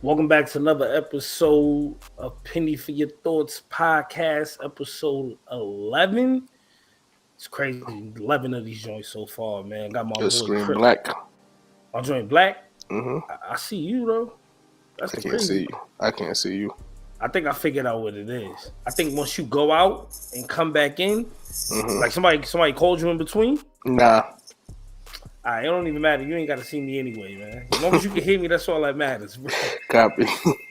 Welcome back to another episode of Penny for Your Thoughts podcast, episode 11. It's crazy, 11 of these joints so far, man. Got my Your boy screen Chris. black. My joint black. Mm-hmm. I see you though. That's I the can't crazy. see you. I can't see you. I think I figured out what it is. I think once you go out and come back in, like somebody called you in between. Nah. It don't even matter. You ain't got to see me anyway, man. As long as you can hear me, that's all that matters, bro. Copy.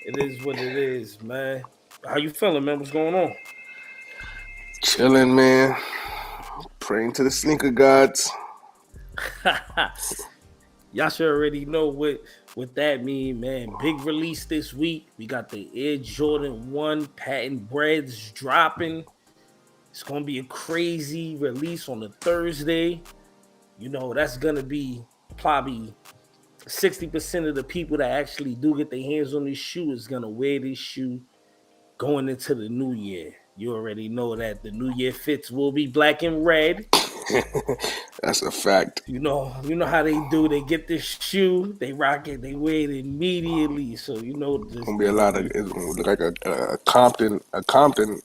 It is what it is, man. How you feeling, man? What's going on? Chilling, man. Praying to the sneaker gods. Y'all should already know what that mean, man. Big release this week. We got the Air Jordan 1 patent breads dropping. It's going to be a crazy release on a Thursday. You know, that's going to be probably 60% of the people that actually do get their hands on this shoe is going to wear this shoe going into the new year. You already know that the new year fits will be black and red. That's a fact. You know how they do. They get this shoe, they rock it, they wear it immediately. So you know, It's gonna be a lot of like a Compton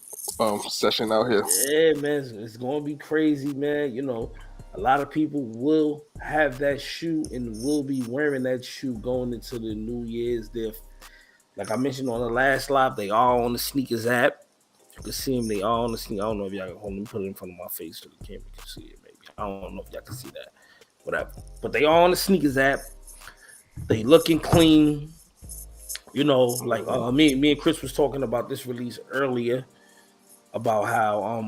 session out here. Yeah, man, it's gonna be crazy, man. You know, a lot of people will have that shoe and will be wearing that shoe going into the New Year's. Like I mentioned on the last live, they are on the sneakers app. You can see them. They are on the sneakers. I don't know if y'all can hold. Let me put it in front of my face so the camera can see it. Maybe I don't know if y'all can see that. Whatever. But they are on the sneakers app. They looking clean. You know, like me and Chris was talking about this release earlier about how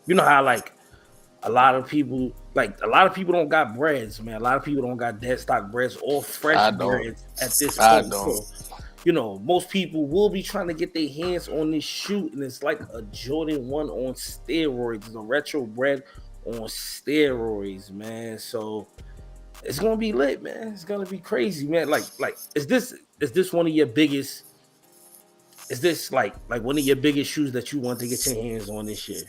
you know how like a lot of people don't got breads, man. A lot of people don't got dead stock breads or fresh breads at this point. So, you know, most people will be trying to get their hands on this shoe, and it's like a Jordan 1 on steroids. It's a retro bread on steroids, man. So it's gonna be lit, man. It's gonna be crazy, man. Like, is this one of your biggest? Is this like one of your biggest shoes that you want to get your hands on this year?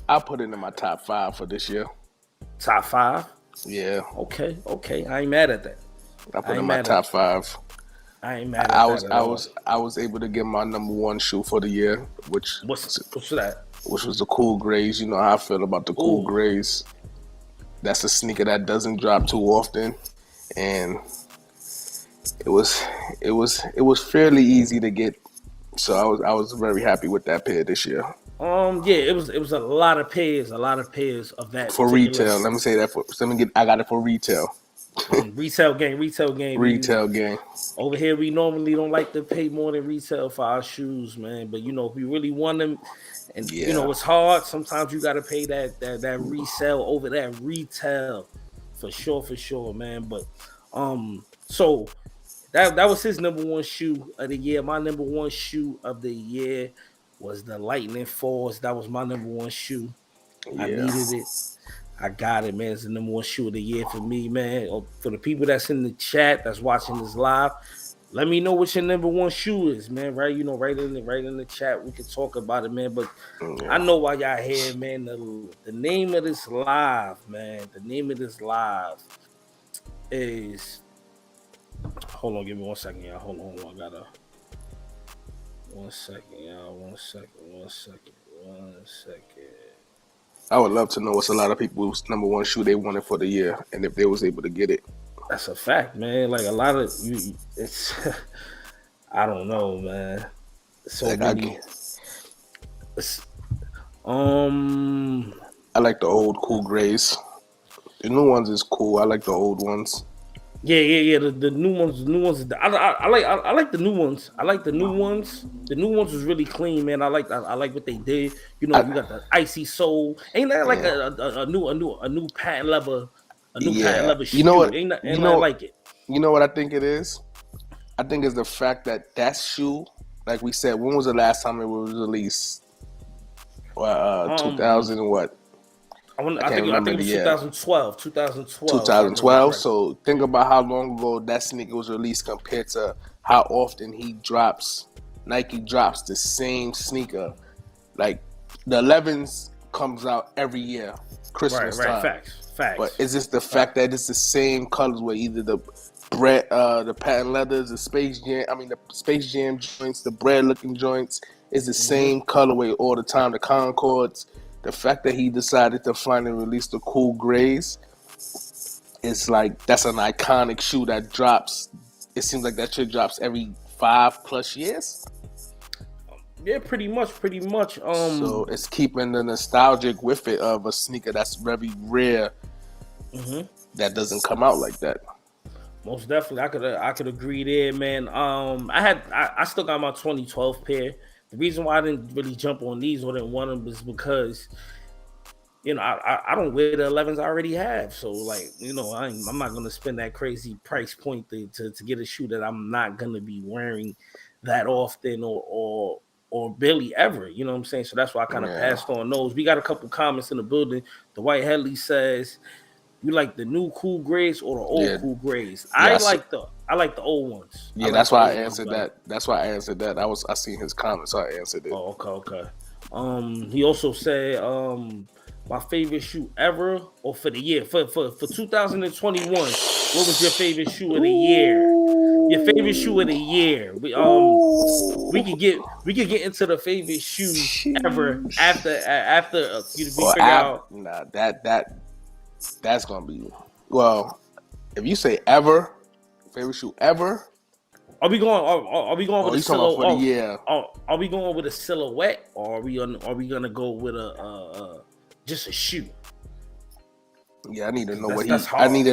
I'll put it in my top 5 for this year. Top 5? Yeah. Okay. I ain't mad at that. I put it in my top 5. I ain't mad at that. I was able to get my number 1 shoe for the year, what's that? Which was the Cool Grays. You know how I feel about the Cool Grays. That's a sneaker that doesn't drop too often, and it was fairly easy to get. So I was very happy with that pair this year. It was a lot of pairs of that for retail. Let me say that I got it for retail. Retail gang. Retail gang. Over here, we normally don't like to pay more than retail for our shoes, man. But you know, if we really want them, and you know, it's hard. Sometimes you got to pay that resale over that retail, for sure, man. But so that was his number 1 shoe of the year. My number 1 shoe of the year was the Lightning Force. That was my number 1 shoe. Yeah. I needed it. I got it, man. It's the number 1 shoe of the year for me, man. For the people that's in the chat that's watching this live, let me know what your number 1 shoe is, man. Right, you know, right in the chat, we can talk about it, man. But I know why y'all here, man. The name of this live, man. The name of this live is. Hold on, give me 1 second, y'all. Hold on, I gotta. 1 second, y'all. 1 second. I would love to know what's a lot of people's number 1 shoe they wanted for the year, and if they was able to get it. That's a fact, man. Like a lot of it's. I don't know, man. So like many. I like the old Cool Grays. The new ones is cool. I like the old ones. Yeah. The new ones. I like the new ones. I like the new ones. The new ones was really clean, man. I like what they did. You know, you got the icy sole. Ain't that like a new patent leather? A new patent leather shoe. You know what? I like it. You know what I think it is? I think it's the fact that shoe, like we said, when was the last time it was released? 2000 and what? I think it was 2012. 2012. So think about how long ago that sneaker was released compared to how often Nike drops the same sneaker. Like the 11s comes out every year, Christmas time. Facts. But it's just the fact that it's the same colors where either the patent leathers, the Space Jam joints, the bread looking joints is the same colorway all the time. The Concords. The fact that he decided to finally release the cool grays, it's like that's an iconic shoe that drops. It seems like that shit drops every 5+ years. Yeah, pretty much. So it's keeping the nostalgic with it of a sneaker that's very rare that doesn't come out like that. Most definitely, I could agree there, man. I still got my 2012 pair. The reason why I didn't really jump on these or didn't want them is because, you know, I don't wear the 11s I already have. So, like, you know, I'm not gonna spend that crazy price point to get a shoe that I'm not gonna be wearing that often or barely ever. You know what I'm saying? So that's why I kind of passed on those. We got a couple comments in the building. The White Headley says, "You like the new cool grays or the old cool grays?" I like the old ones. Yeah, that's why I answered that. That's why I answered that. I seen his comments, so I answered it. Oh, okay. He also said, my favorite shoe ever, or for the year for 2021. What was your favorite shoe of the year? Your favorite shoe of the year. We could get into the favorite shoes ever after we figure out. Nah, that's gonna be, well, if you say ever, favorite shoe ever. Are we going with a silhouette? For the year? Are we going with a silhouette, or are we gonna go with a just a shoe? Yeah, I need to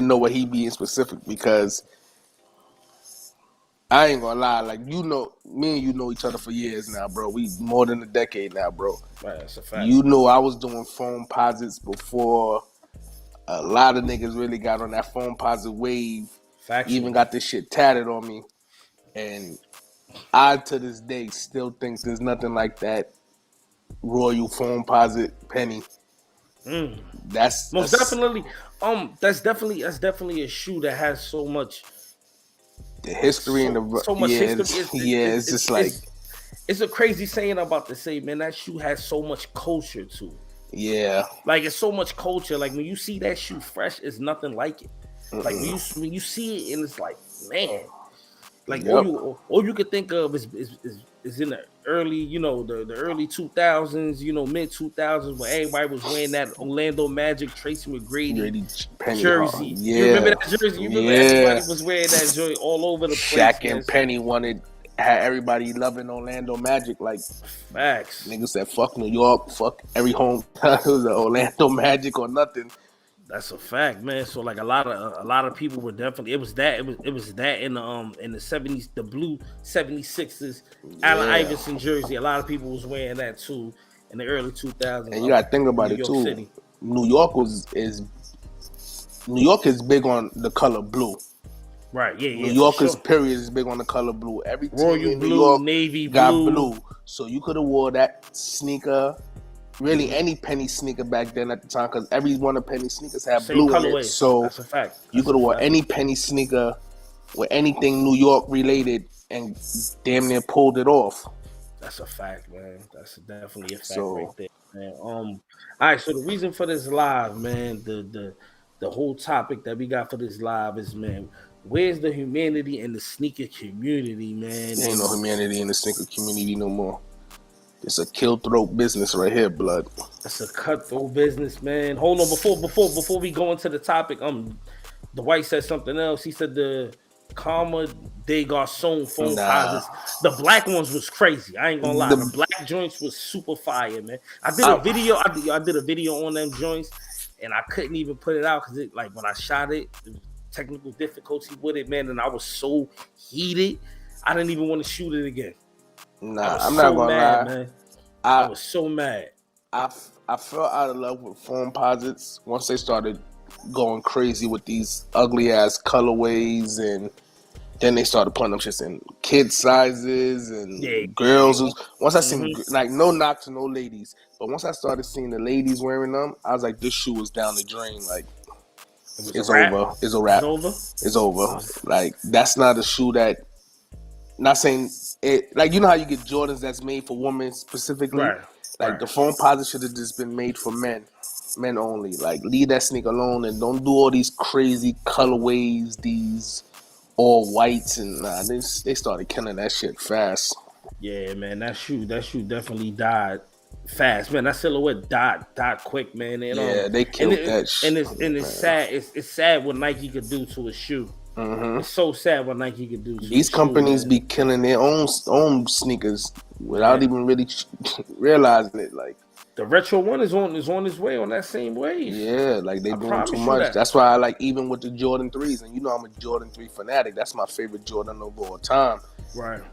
know what he being specific, because I ain't gonna lie. Like, you know, me and you know each other for years now, bro. We more than a decade now, bro. Right, that's a fact. You know, I was doing foam posits before a lot of niggas really got on that foam posit wave. Factual. Even got this shit tatted on me. And I, to this day, still think there's nothing like that Royal foam posit penny. That's definitely. That's definitely a shoe that has so much. The history and so much history. It's just like, it's a crazy saying I'm about to say, man. That shoe has so much culture to it. Yeah, like it's so much culture. Like when you see that shoe fresh, it's nothing like it. Like when you see it and it's like, man, like all you could think of is in the early, you know, the early 2000s, you know, mid 2000s, when everybody was wearing that Orlando Magic Tracy McGrady jersey. Yeah. You remember that jersey? You remember everybody was wearing that jersey all over the place. Shaq and Penny had everybody loving Orlando Magic. Like, facts. Niggas said, fuck New York, fuck every home. It was an Orlando Magic or nothing. That's a fact, man. So like a lot of people were definitely, it was that in the 70s, the blue 76ers, Allen Iverson jersey. A lot of people was wearing that too in the early 2000s. And you gotta think about it too. City. New York is big on the color blue. Right, yeah. New Yorkers, period, is big on the color blue. Every team Royal in blue, New York navy got blue. So you could have wore that sneaker, really any penny sneaker back then at the time, because every one of penny sneakers had same blue in it. So that's a fact. You could have wore any penny sneaker with anything New York related and damn near pulled it off. That's a fact, man. That's definitely a fact right there, man. All right, so the reason for this live, man, the whole topic that we got for this live is, man, where's the humanity in the sneaker community, man? There ain't no humanity in the sneaker community no more. It's a kill throat business right here, blood. It's a cutthroat business, man. Hold on, before we go into the topic, the White said something else. He said the Karma de Garçon foam posits. The black ones was crazy. I ain't gonna lie. The black joints was super fire, man. I did a video. I did a video on them joints, and I couldn't even put it out because it, like, when I shot it, there was technical difficulty with it, man, and I was so heated, I didn't even want to shoot it again. Nah, I'm not gonna lie, man. I was so mad. I fell out of love with foam posits once they started going crazy with these ugly ass colorways, and then they started putting them shits in kid sizes and girls. Once I seen, like, no knock to no ladies, but once I started seeing the ladies wearing them, I was like, this shoe is down the drain. Like, it's over. It's a wrap. It's over. Like, that's not a shoe that. Not saying it, like, you know how you get Jordans that's made for women specifically. Right. Like the foam posit should have just been made for men only. Like leave that sneaker alone and don't do all these crazy colorways, these all whites and they started killing that shit fast. Yeah, man, that shoe definitely died fast, man. That silhouette died quick, man. And, they killed that shit. And it's sad. It's sad what Nike could do to a shoe. Mm-hmm. It's so sad what Nike could do to these companies be killing their own sneakers without even really realizing it. Like the retro one is on his way on that same wave. Yeah, like they doing too much. That's why I like even with the Jordan 3s, and you know I'm a Jordan 3 fanatic. That's my favorite Jordan of all time. Right.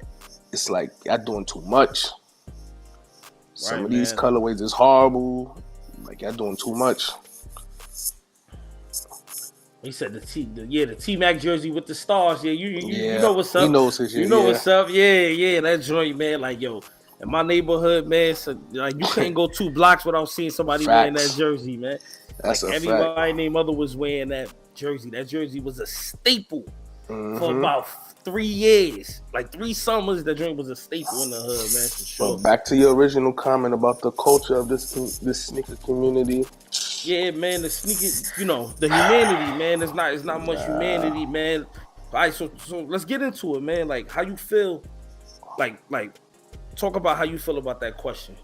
It's like y'all doing too much. Some of these colorways is horrible. Like y'all doing too much. He said the T-Mac jersey with the stars. Yeah, you know what's up. He knows his shit. You know what's up. Yeah, that joint, man. Like, yo, in my neighborhood, man, so, like you can't go 2 blocks without seeing somebody wearing that jersey, man. That's like, everybody named Mother was wearing that jersey. That jersey was a staple for about 3 years. Like 3 summers, that joint was a staple in the hood, man, for sure. But back to your original comment about the culture of this sneaker community. Yeah, man, the sneakers, you know, the humanity, man. It's not much humanity, man. All right, so let's get into it, man. Like, how you feel? Like, talk about how you feel about that question.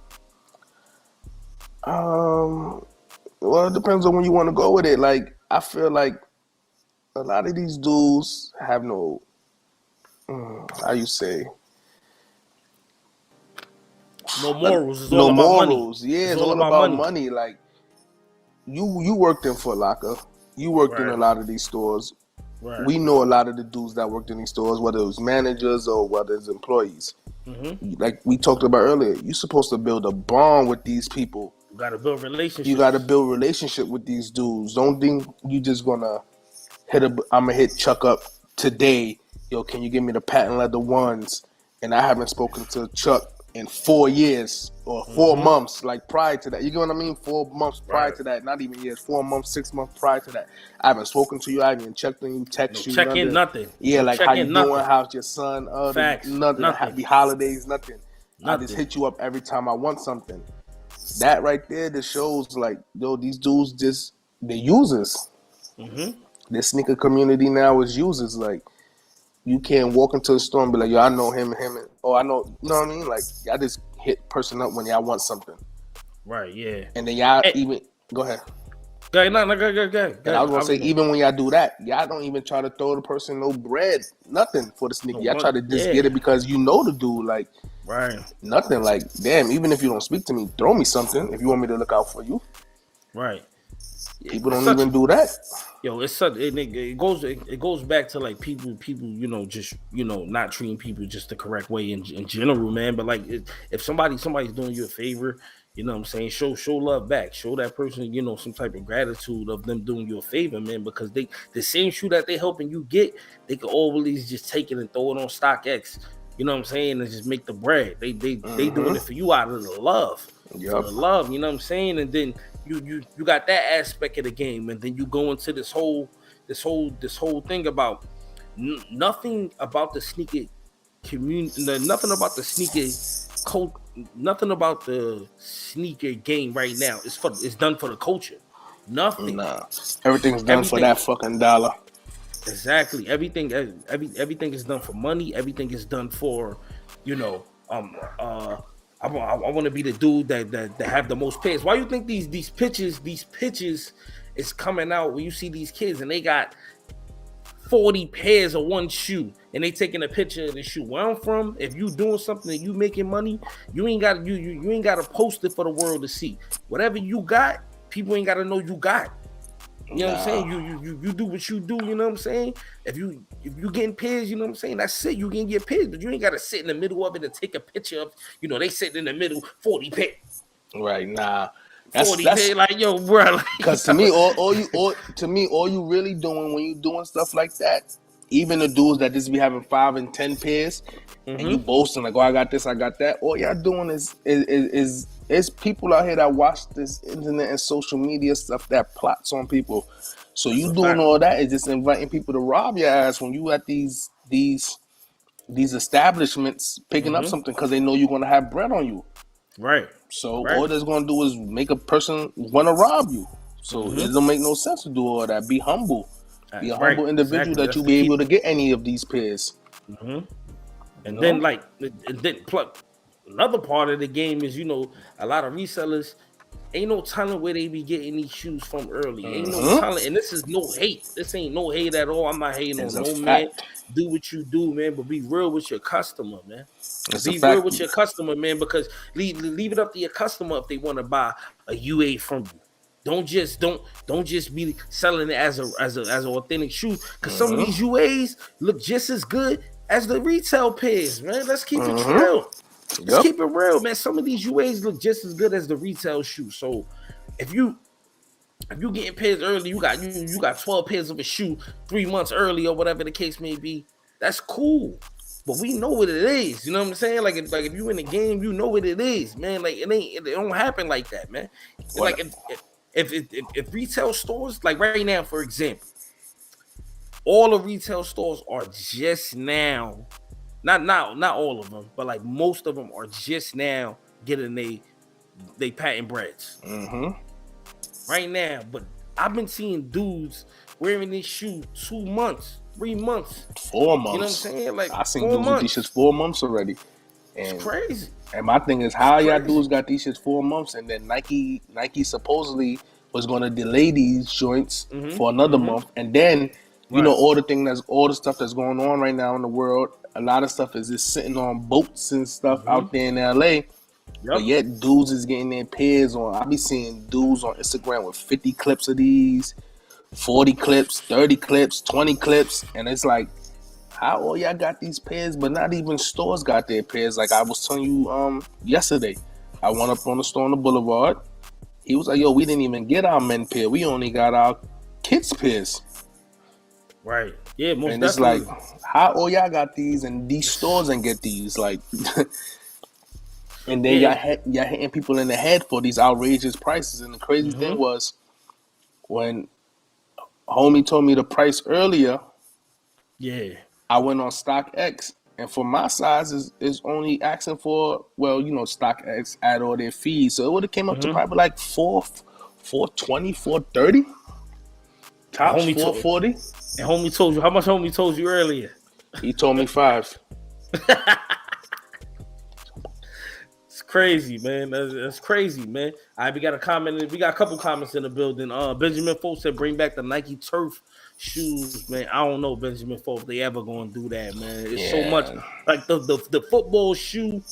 Well, it depends on when you want to go with it. Like, I feel like a lot of these dudes have no, how you say? No morals. It's all about morals. Money. Yeah, it's all about money. Like, you worked in Foot Locker. You worked in a lot of these stores. Right. We know a lot of the dudes that worked in these stores, whether it was managers or whether it's employees. Mm-hmm. Like we talked about earlier, you're supposed to build a bond with these people. You got to build relationships. You got to build relationship with these dudes. Don't think you just gonna I'm gonna hit Chuck up today. Yo, can you give me the patent leather ones? And I haven't spoken to Chuck in 4 years or 4 months, like prior to that. You get what I mean? 4 months prior to that, not even years. 4 months, 6 months prior to that. I haven't spoken to you. I haven't checked on you, text you. Check in, nothing. Yeah, like how you doing? How's your son? Facts. Nothing. Happy holidays, nothing. I just hit you up every time I want something. That right there just shows like, yo, these dudes they're users. The sneaker community now is users. Like, you can't walk into the store and be like, yo, I know him, and I know, you know what I mean? Like, y'all just hit person up when y'all want something. Right, yeah. And then y'all even, go ahead. Go ahead. And I was going to say, even when y'all do that, y'all don't even try to throw the person no bread, nothing for the sneaker. Y'all try to just get it because you know the dude, like, nothing. Like, damn, even if you don't speak to me, throw me something if you want me to look out for you. Right. People don't even do that. Yo, it's such it goes back to like people, you know, just, you know, not treating people just the correct way in general, man. But like, if somebody's doing you a favor, you know what I'm saying, show love back. Show that person, you know, some type of gratitude of them doing you a favor, man. Because the same shoe that they helping you get, they can always just take it and throw it on StockX. You know what I'm saying, and just make the bread. They doing it for you out of the love, for the love. You know what I'm saying, and then. You got that aspect of the game, and then you go into this whole thing about nothing about the sneaker community, nothing about the sneaker cult, nothing about the sneaker game right now. It's done for the culture. Nothing. Nah, everything's done for that fucking dollar. Exactly. Everything is done for money. Everything is done for, you know, I want to be the dude that have the most pairs. Why you think these pictures is coming out when you see these kids and they got 40 pairs of one shoe and they taking a picture of the shoe? Where I'm from, if you doing something and you making money, you ain't got to post it for the world to see. Whatever you got, people ain't got to know you got. You know what I'm saying? You do what you do, you know what I'm saying? If you getting pairs, you know what I'm saying? That's it. You can get pairs, but you ain't gotta sit in the middle of it and take a picture of, you know, they sitting in the middle, 40 pairs. Right, nah. 40 pairs, like, yo, bro. Because to me, all you really doing when you doing stuff like that, even the dudes that just be having 5 and 10 pairs, and you boasting like, oh, I got this, I got that. All y'all doing is people out here that watch this internet and social media stuff that plots on people. So you doing all that is just inviting people to rob your ass when you at these establishments picking up something because they know you're gonna have bread on you. Right. So Right. all that's gonna do is make a person want to rob you. So it don't make no sense to do all that. Be humble. Be a Right. humble individual Exactly. that That's you'll the be able key. to get any of these pairs. Mm-hmm. You And know? then another part of the game is, a lot of resellers ain't no telling where they be getting these shoes from early. Ain't no telling, and this is no hate. This ain't no hate at all. I'm not hating It's on a no man. fact. Do what you do, man, but be real with your customer, man. It's a Be real fact. with your customer, man, because leave it up to your customer if they want to buy a UA from you. Don't just be selling it as an authentic shoe, because some of these UAs look just as good as the retail pairs, man. Let's keep it real. Let's Yep. keep it real, man. Some of these UAs look just as good as the retail shoe. So if you getting pairs early, you got 12 pairs of a shoe 3 months early or whatever the case may be. That's cool. But we know what it is. You know what I'm saying? Like if you in the game, you know what it is, man. Like it don't happen like that, man. What? Like if retail stores, like right now, for example, all the retail stores are just now, not all of them, but like most of them are just now getting they patent breads right now. But I've been seeing dudes wearing this shoe 2 months, 3 months, 4 months. You know what I'm saying? Like I seen 4 dudes with these months. shits 4 months already. And, It's crazy. And my thing is, how y'all dudes got these shits 4 months, and then Nike supposedly was gonna delay these joints for another month, and then all the stuff that's going on right now in the world. A lot of stuff is just sitting on boats and stuff out there in LA. But yet dudes is getting their pairs on. I be seeing dudes on Instagram with 50 clips of these, 40 clips, 30 clips, 20 clips, and it's like, how all y'all got these pairs, but not even stores got their pairs. Like I was telling you yesterday, I went up on the store on the boulevard. He was like, yo, we didn't even get our men pair. We only got our kids pairs. Right. Yeah, most and definitely. It's like, how all y'all got these and these stores and get these? Like, and then y'all hitting people in the head for these outrageous prices. And the crazy thing was, when homie told me the price earlier, I went on StockX, and for my size is only asking for, StockX add all their fees, so it would have came up to probably like 420, 430, tops 440. And homie told you how much? Homie told you earlier. He told me 5. It's crazy, man. That's crazy, man. All right, we got a comment. We got a couple comments in the building. Benjamin Folk said, "Bring back the Nike Turf shoes, man." I don't know, Benjamin Folk, if they ever gonna do that, man. It's so much like the football shoe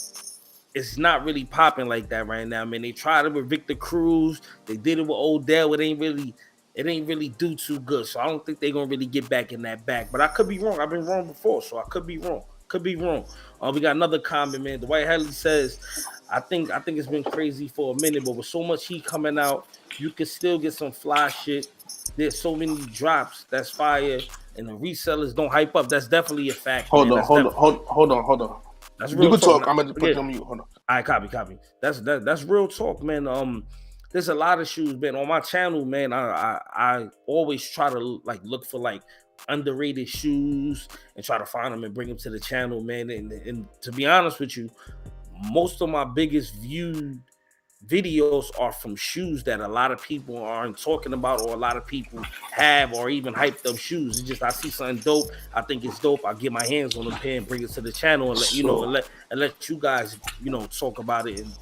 is not really popping like that right now, man. They tried it with Victor Cruz. They did it with Odell. It ain't really do too good. So I don't think they're gonna really get back in that bag. But I could be wrong. I've been wrong before, so I could be wrong. We got another comment, man. Dwight Hadley says, I think it's been crazy for a minute, but with so much heat coming out, you can still get some fly shit. There's so many drops that's fire, and the resellers don't hype up. That's definitely a fact. Hold on. That's real. You can talk. talk. I'm gonna put you on mute. Hold on. All right, copy. That's real talk, man. There's a lot of shoes, man. On my channel, man, I always try to look for underrated shoes and try to find them and bring them to the channel, man. And to be honest with you, most of my biggest viewed videos are from shoes that a lot of people aren't talking about, or a lot of people have, or even hyped up shoes. It's just I see something dope, I think it's dope, I get my hands on a pair and bring it to the channel and let you guys talk about it. And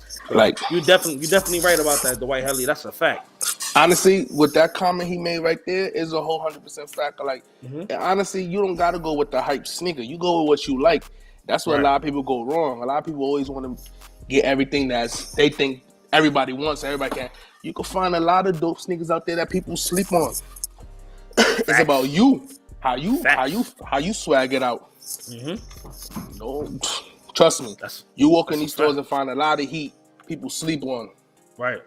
you're definitely right about that, Dwight Hadley. That's a fact. Honestly, with that comment he made right there is a whole 100% fact. And honestly, you don't gotta go with the hype sneaker. You go with what you like. That's where a lot of people go wrong. A lot of people always want to get everything they think everybody wants, everybody can. You can find a lot of dope sneakers out there that people sleep on. It's about you, how you swag it out. No, trust me. You walk in these stores and find a lot of heat people sleep on. Right,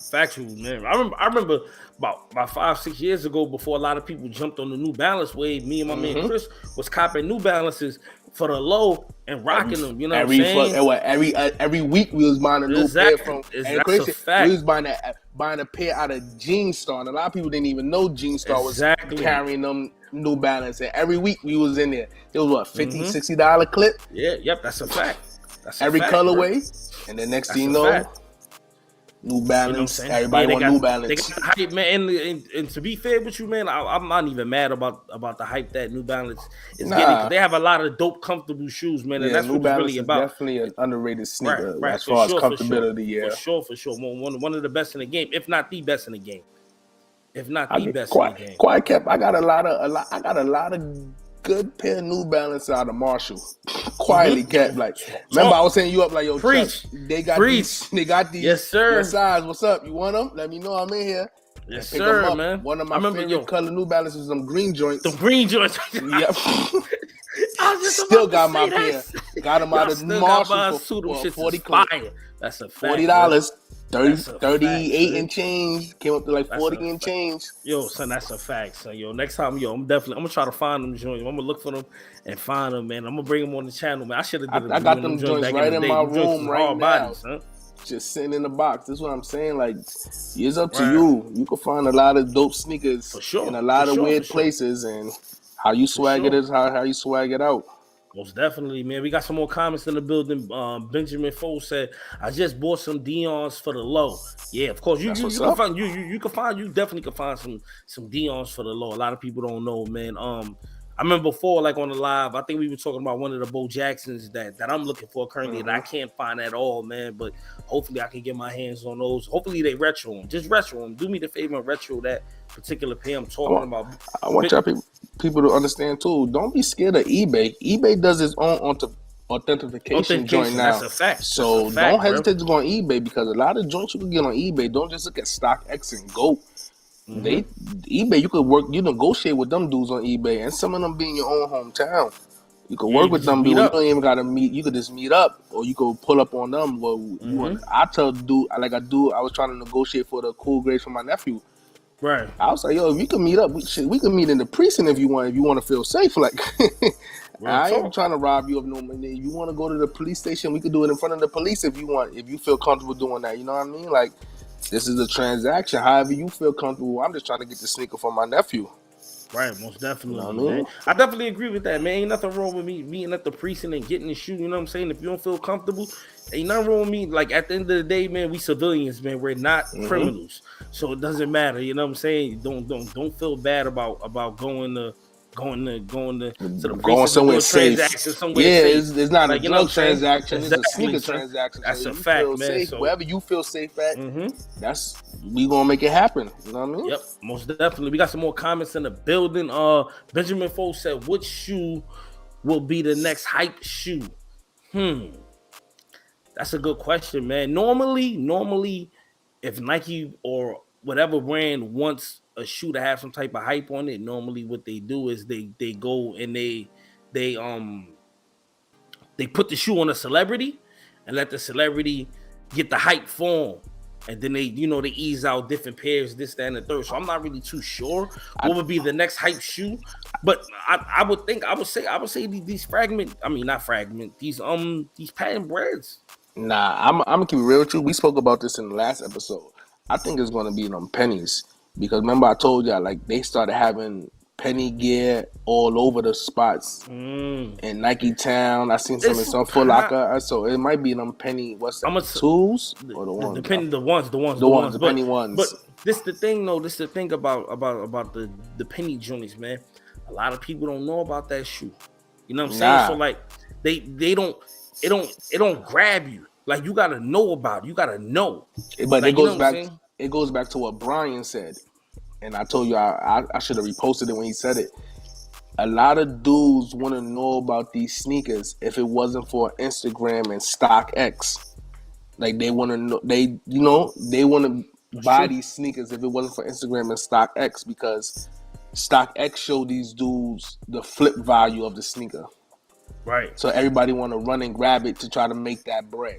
factual, man. I remember about 5-6 years ago, before a lot of people jumped on the New Balance wave. Me and my man Chris was copping New Balances for the low and rocking them. You know what I'm saying? Every week we was buying a new pair from. That's a fact. We was buying a pair out of Jean Star, and a lot of people didn't even know Jean Star was carrying them New Balance. And every week we was in there. It was what, $50, $60 clip? Yeah, yep, that's a fact. every fact, colorway, and the next thing you know, fact. New Balance. You know everybody want New Balance. They got hype, man. And to be fair with you, man, I'm not even mad about the hype that New Balance is getting, because they have a lot of dope, comfortable shoes, man. And that's New what Balance it's really about. Definitely an underrated sneaker, Right, as far as comfortability. For sure. One of the best in the game, if not the best in the game. If not the best in the game. Quite kept. I got a lot of good pair of New Balance out of Marshall. Quietly kept. Like, remember I was saying you up like, yo, Preach. Chuck, they got these. Yes, sir. What size? What's up? You want them? Let me know. I'm in here. Yes, sir, man. One of my favorite color New Balances is them green joints. The green joints. Yep. Still got my pair. Got them out of Marshall for 40 fire. That's a fact. $40. 38 and change. Came up to like 40 and change. Yo, son, that's a fact, son. Yo, next time, I'm gonna try to find them joints. I'm gonna look for them and find them, man. I'm gonna bring them on the channel, man. I should have did I got them joints right in my room right now. Bodies, huh? Just sitting in the box. This is what I'm saying. Like, it's up to you. You can find a lot of dope sneakers in a lot of weird places, and how you swag it is how you swag it out. Most definitely, man. We got some more comments in the building. Benjamin Foe said, "I just bought some Dion's for the low." Yeah, of course. You definitely can find some Dion's for the low. A lot of people don't know, man. I remember before, like on the live, I think we were talking about one of the Bo Jacksons that I'm looking for currently that I can't find at all, man. But hopefully I can get my hands on those. Hopefully they retro them. Just retro them. Do me the favor and retro that particular pair I'm talking about. I want y'all people to understand too. Don't be scared of eBay. eBay does its own authentication joint now. That's a fact. So don't hesitate to go on eBay, because a lot of joints you can get on eBay. Don't just look at StockX and go. eBay, you negotiate with them dudes on eBay, and some of them be in your own hometown. You can work with them dudes. You don't even gotta meet. You could just meet up, or you could pull up on them. Well, I tell the dude, I was trying to negotiate for the cool grades for my nephew. Right. I was like, yo, if you can meet up, we can meet in the precinct if you want to feel safe. Like, I ain't trying to rob you of no money. If you want to go to the police station, we could do it in front of the police if you want. If you feel comfortable doing that, you know what I mean? Like, this is a transaction. However you feel comfortable. I'm just trying to get the sneaker for my nephew. Right, most definitely. You know what I mean? I definitely agree with that, man. Ain't nothing wrong with me meeting at the precinct and getting the shoe. You know what I'm saying? If you don't feel comfortable, ain't nothing wrong with me. Like, at the end of the day, man, we civilians, man. We're not criminals, so it doesn't matter. You know what I'm saying? Don't feel bad about going to the going somewhere safe. It's not like, a drug transaction. It's a sneaker transaction. That's a fact, man. So wherever you feel safe at, we gonna make it happen. You know what I mean? Yep, most definitely. We got some more comments in the building. Benjamin Foe said, "Which shoe will be the next hype shoe?" That's a good question, man. Normally, if Nike or whatever brand wants a shoe to have some type of hype on it, normally what they do is they go and they put the shoe on a celebrity and let the celebrity get the hype form, and then they ease out different pairs, this, that, and the third. So I'm not really too sure what would be the next hype shoe, but I would say these patent brands. Nah, I'm gonna keep it real with you. We spoke about this in the last episode. I think it's gonna be them pennies, because remember I told y'all, like, they started having penny gear all over the spots in Nike Town. I seen some Foot Locker, so it might be them penny. What's that? Tools or the ones? The penny ones. But this the thing, though. This is the thing about the penny joints, man. A lot of people don't know about that shoe. You know what I'm saying? So like they don't. It don't grab you. Like, you gotta know about it. You gotta know. But like, it goes back to what Brian said. And I told you I should have reposted it when he said it. A lot of dudes want to know about these sneakers if it wasn't for Instagram and StockX. Like, they want to know, they want to buy these sneakers if it wasn't for Instagram and StockX, because StockX showed these dudes the flip value of the sneaker. Right. So everybody want to run and grab it to try to make that bread.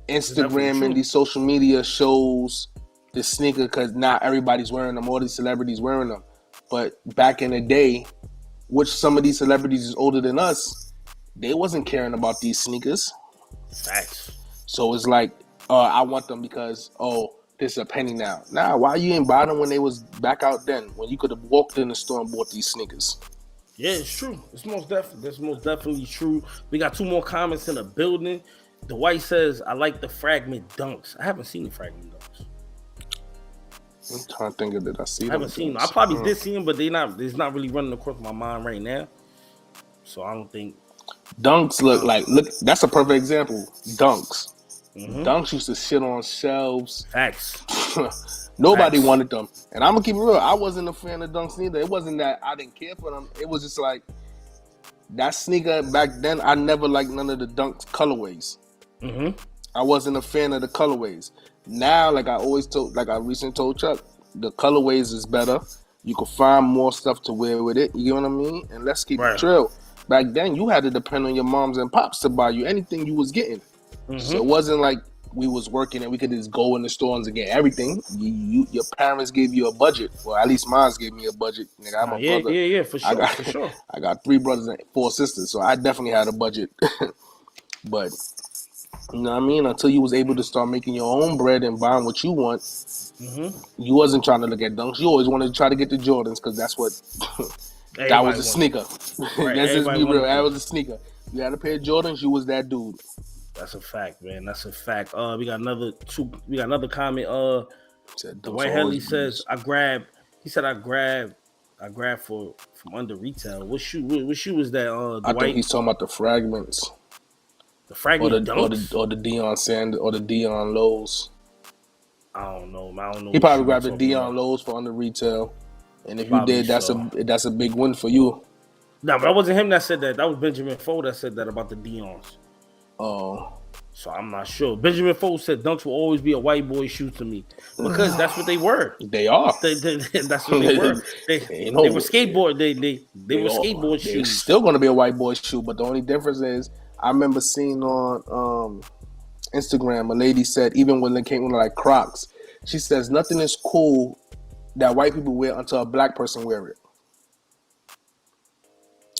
Instagram and these social media shows the sneaker because not everybody's wearing them. All these celebrities wearing them. But back in the day, which some of these celebrities is older than us, they wasn't caring about these sneakers. Facts. So it's like, I want them because, this is a penny now. Nah, why you ain't buy them when they was back out then? When you could have walked in the store and bought these sneakers. Yeah, it's true. It's most definitely. That's most definitely true. We got 2 more comments in the building. Dwight says, "I like the fragment dunks." I haven't seen the fragment dunks. I'm trying to think of it. I see I them haven't seen them. I things. probably did see them, but it's not really running across my mind right now. So I don't think Dunks look. That's a perfect example. Dunks. Dunks used to sit on shelves. Facts. Nobody wanted them, and I'm gonna keep it real. I wasn't a fan of Dunks neither. It wasn't that I didn't care for them. It was just like that sneaker back then. I never liked none of the Dunks colorways. I wasn't a fan of the colorways. Now, like I recently told Chuck, the colorways is better. You can find more stuff to wear with it. You know what I mean? And let's keep it real. Back then, you had to depend on your moms and pops to buy you anything you was getting. So it wasn't like we was working and we could just go in the stores and get everything. Your parents gave you a budget. Well, at least mine gave me a budget. Nigga, I'm a brother. Yeah, for sure. I got 3 brothers and 4 sisters, so I definitely had a budget. But you know what I mean? Until you was able to start making your own bread and buying what you want, you wasn't trying to look at dunks. You always wanted to try to get the Jordans because that's what that was a sneaker. Right. Let's just be real. That was a sneaker. You had a pair of Jordans, you was that dude. That's a fact, man. That's a fact. We got another comment. Dwight Helly says, I grabbed from under retail. What shoe was that? Dwight? I think he's talking about the fragments. The fragment dunks? Or the Deion Sanders or the Deion Lows. I don't know. He probably grabbed the Deion Lows for under retail. And if probably you did, that's a big win for you. No, but that wasn't him that said that. That was Benjamin Foe that said that about the Deons. Oh. So I'm not sure. Benjamin Foe said dunks will always be a white boy shoe to me because that's what they were. They are. That's what they were. They were skateboard. They were skateboard shoes. They're still going to be a white boy shoe, but the only difference is I remember seeing on Instagram a lady said even when they came with like Crocs, she says nothing is cool that white people wear until a black person wear it.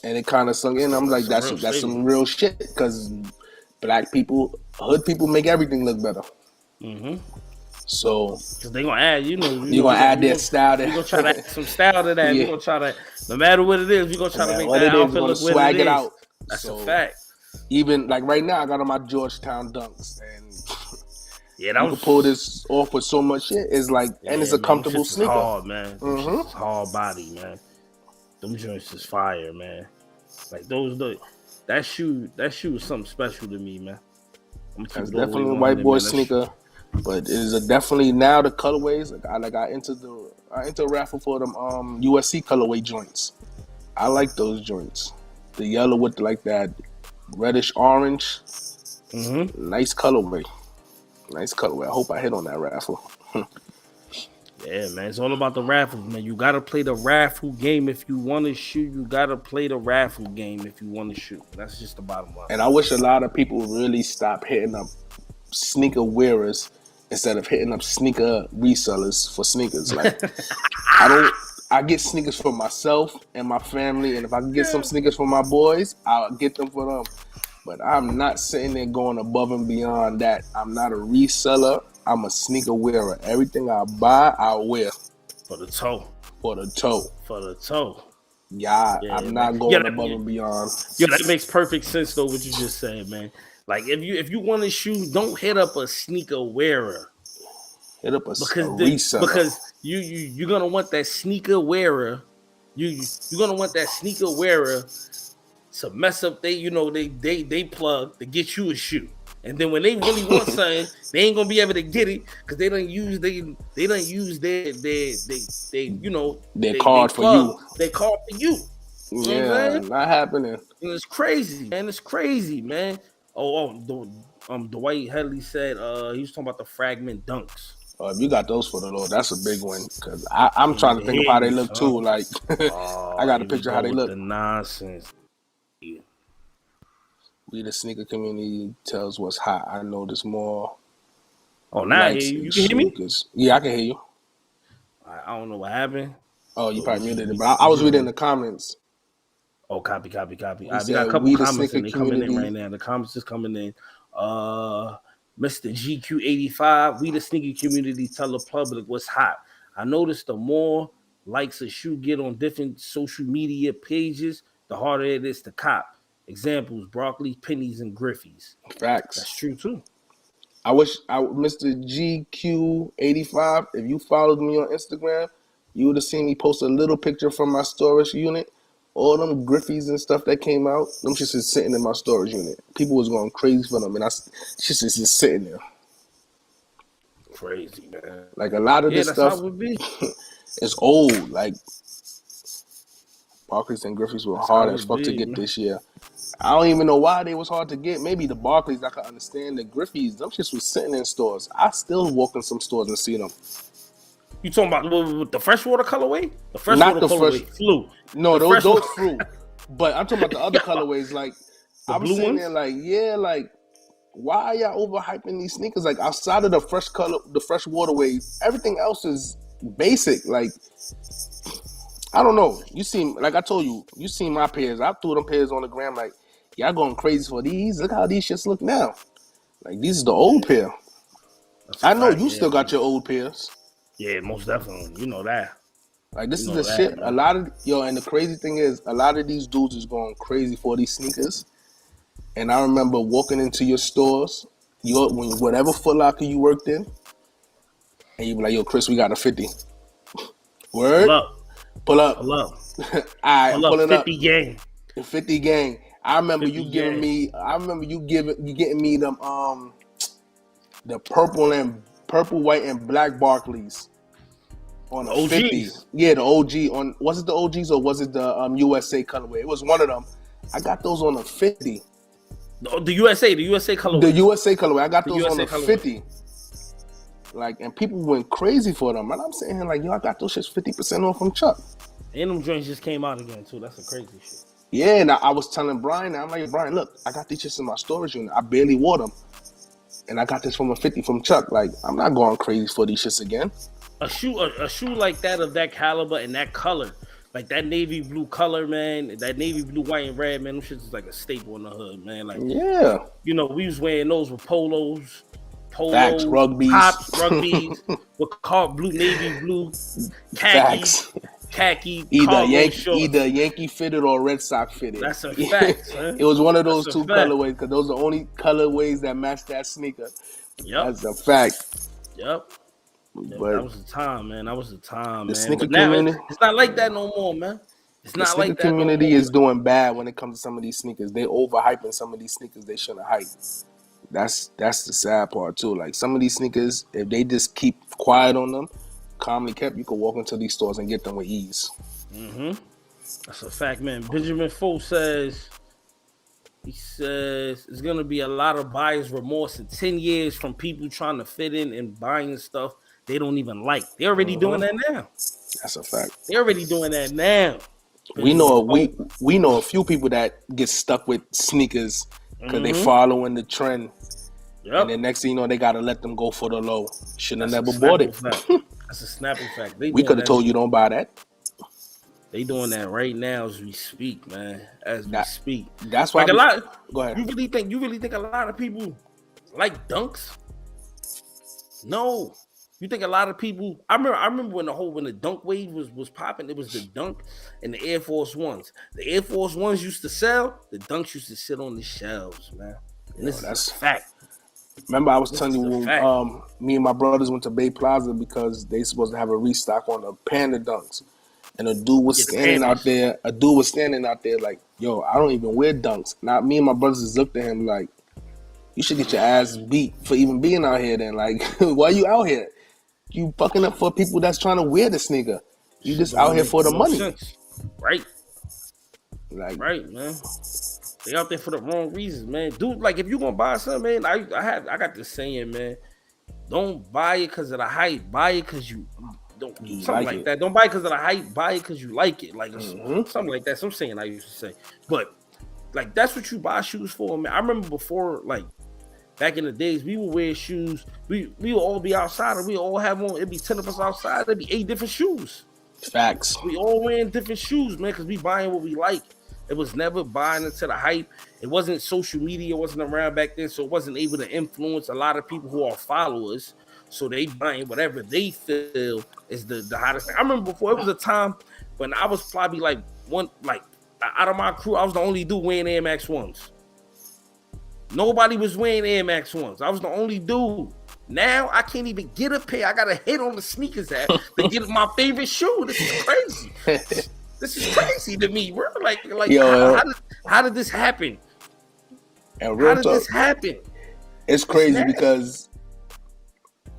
And it kind of sunk in. I'm like, that's some real shit because black people, hood people make everything look better. So because they're gonna add, you're gonna add their style. You're gonna try to add some style to that. You're gonna try to, no matter what it is, you're gonna try to make that outfit look swag it out. That's a fact. Even like right now, I got on my Georgetown dunks, and you can pull this off with so much shit. It's like, and it's a comfortable sneaker. Hard, man. It's hard body, man. Them joints is fire, man. Like that shoe is something special to me, man. It's definitely a white boy sneaker, but it is definitely now the colorways. I entered a raffle for them USC colorway joints. I like those joints. The yellow with like that reddish orange. Nice colorway. I hope I hit on that raffle. Yeah, man. It's all about the raffles, man. You gotta play the raffle game if you want to shoot. You gotta play the raffle game if you want to shoot. That's just the bottom line. And I wish a lot of people really stop hitting up sneaker instead of hitting up sneaker resellers for sneakers. Like I get sneakers for myself and my family, and if I can get some sneakers for my boys, I'll get them for them. But I'm not sitting there going above and beyond that. I'm not a reseller. I'm a sneaker wearer. Everything I buy, I'll wear. For the toe. Yeah, I'm not going above and beyond. Yeah, that makes perfect sense though, what you just said, man. Like if you want a shoe, don't hit up a sneaker wearer. Hit up a reseller. Because you're gonna want that sneaker wearer. You're gonna want that sneaker wearer to mess up they plug to get you a shoe. And then when they really want something, they ain't gonna be able to get it because they don't use their card for you. Their card for you. Yeah, not happening. And it's crazy, man. It's crazy, man. Dwight Headley said he was talking about the fragment dunks. If you got those for the Lord, that's a big one because I'm trying to think of how they look too. Like I got a picture of how they look. The nonsense. We the sneaker community tells what's hot. I know there's more. Oh, now you can hear me? Yeah, I can hear you. I don't know what happened. Oh, you probably muted it, but I was reading the comments. Oh, copy. We got a couple comments and they coming in right now. The comments is coming in. Mr. GQ85, we the sneaker community tell the public what's hot. I noticed the more likes a shoe get on different social media pages, the harder it is to cop. Examples: broccoli, pennies, and Griffies. Facts. That's true too. I wish Mr. GQ85, if you followed me on Instagram, you would have seen me post a little picture from my storage unit. All them Griffies and stuff that came out, them shits is sitting in my storage unit. People was going crazy for them, and shits is just sitting there. Crazy, man. Like a lot of this stuff is old. Like Barclays and Griffies were hard as fuck to get this year. I don't even know why they was hard to get. Maybe the Barclays I could understand. The Griffies, them shits was sitting in stores. I still walk in some stores and see them. You talking about the freshwater colorway? The freshwater colorway flew. No, those flew. But I'm talking about the other colorways. Like I'm sitting there, like why are y'all overhyping these sneakers? Like outside of the fresh waterways, everything else is basic. Like I don't know. You seen, like I told you, you seen my pairs. I threw them pairs on the gram. Like y'all going crazy for these. Look how these shits look now. Like these is the old pair. I know you still got your old pairs. Yeah, most definitely. You know that. Like this is the shit. Man. A lot of and the crazy thing is, a lot of these dudes is going crazy for these sneakers. And I remember walking into your stores, whatever Foot Locker you worked in, and you be like, "Yo, Chris, we got a 50." Word. Pull up. Pull up. All right, I'm pulling 50 up. Gang. The 50 gang. I remember you giving me. I remember you getting me them the purple, white, and black Barclays on a 50. Yeah, the OG on. Was it the OGs or was it the USA colorway? It was one of them. I got those on a 50. The USA colorway. The USA colorway. I got those on a 50. Like, and people went crazy for them. And I'm saying, like, I got those shits 50% off from Chuck. And them joints just came out again, too. That's a crazy shit. Yeah, and I was telling Brian, I'm like, Brian, look, I got these shits in my storage unit. I barely wore them. And I got this from a 50 from Chuck. Like, I'm not going crazy for these shits again. A shoe like that of that caliber and that color, like that navy blue color, man, that navy blue, white, and red, man, them shits is like a staple in the hood, man. Like, yeah. We was wearing those with polos, Facts, rugbies. Pops, rugbies, with blue, navy blue, khaki, either Yankee fitted or Red Sox fitted. That's a fact, man. It was one of those two colorways because those are the only colorways that match that sneaker. Yep. That's a fact. Yep. Yeah, that was the time, man. That was the time, man. Sneaker community, it's not like that no more, man. It's not like that. The community is doing bad when it comes to some of these sneakers. They overhyping some of these sneakers they shouldn't hype. That's the sad part too. Like some of these sneakers, if they just keep quiet on them, calmly kept, you can walk into these stores and get them with ease. That's a fact, man. Benjamin Foe says it's gonna be a lot of buyer's remorse in 10 years from people trying to fit in and buying stuff they don't even like. They're already doing that now. That's a fact. They're already doing that now. We know a few people that get stuck with sneakers because they following the trend. Yep. And then next thing you know, they gotta let them go for the low. Should have never bought it. That's a snapping fact. We could have told you don't buy that. They doing that right now as we speak, man. As we speak. That's why. Like go ahead. You really think a lot of people like dunks? No. You think a lot of people? I remember when the dunk wave was popping. It was the dunk and the Air Force Ones. The Air Force Ones used to sell. The dunks used to sit on the shelves, man. And that's a fact. Remember, I was telling you when me and my brothers went to Bay Plaza because they supposed to have a restock on the Panda dunks, and a dude was standing out there. Like, "Yo, I don't even wear dunks." Now, me and my brothers just looked at him like, "You should get your ass beat for even being out here." Then, like, why are you out here? You fucking up for people that's trying to wear the sneaker. You just out here for the money, right? Like, right, man. They out there for the wrong reasons, man. Dude, like if you gonna buy something, man, I got this saying, man. Don't buy it because of the hype. Buy it because you don't something like that. Don't buy it because of the hype. Buy it because you like it, like something like that. Some saying I used to say, but like that's what you buy shoes for, man. I remember before, like back in the days, we would wear shoes. We would all be outside, and we all have on. It'd be 10 of us outside. It'd be 8 different shoes. Facts. We all wearing different shoes, man, because we buying what we like. It was never buying into the hype. It wasn't social media, wasn't around back then, so it wasn't able to influence a lot of people who are followers so they buying whatever they feel is the hottest thing. I remember before, it was a time when I was probably like out of my crew, I was the only dude wearing Air Max 1s. Nobody was wearing Air Max 1s. I was the only dude. Now I can't even get a pair. I got to hit on the sneakers app to get my favorite shoe. This is crazy. This is crazy to me, bro. Like, Yo, how did this happen? And how did this happen? It's crazy because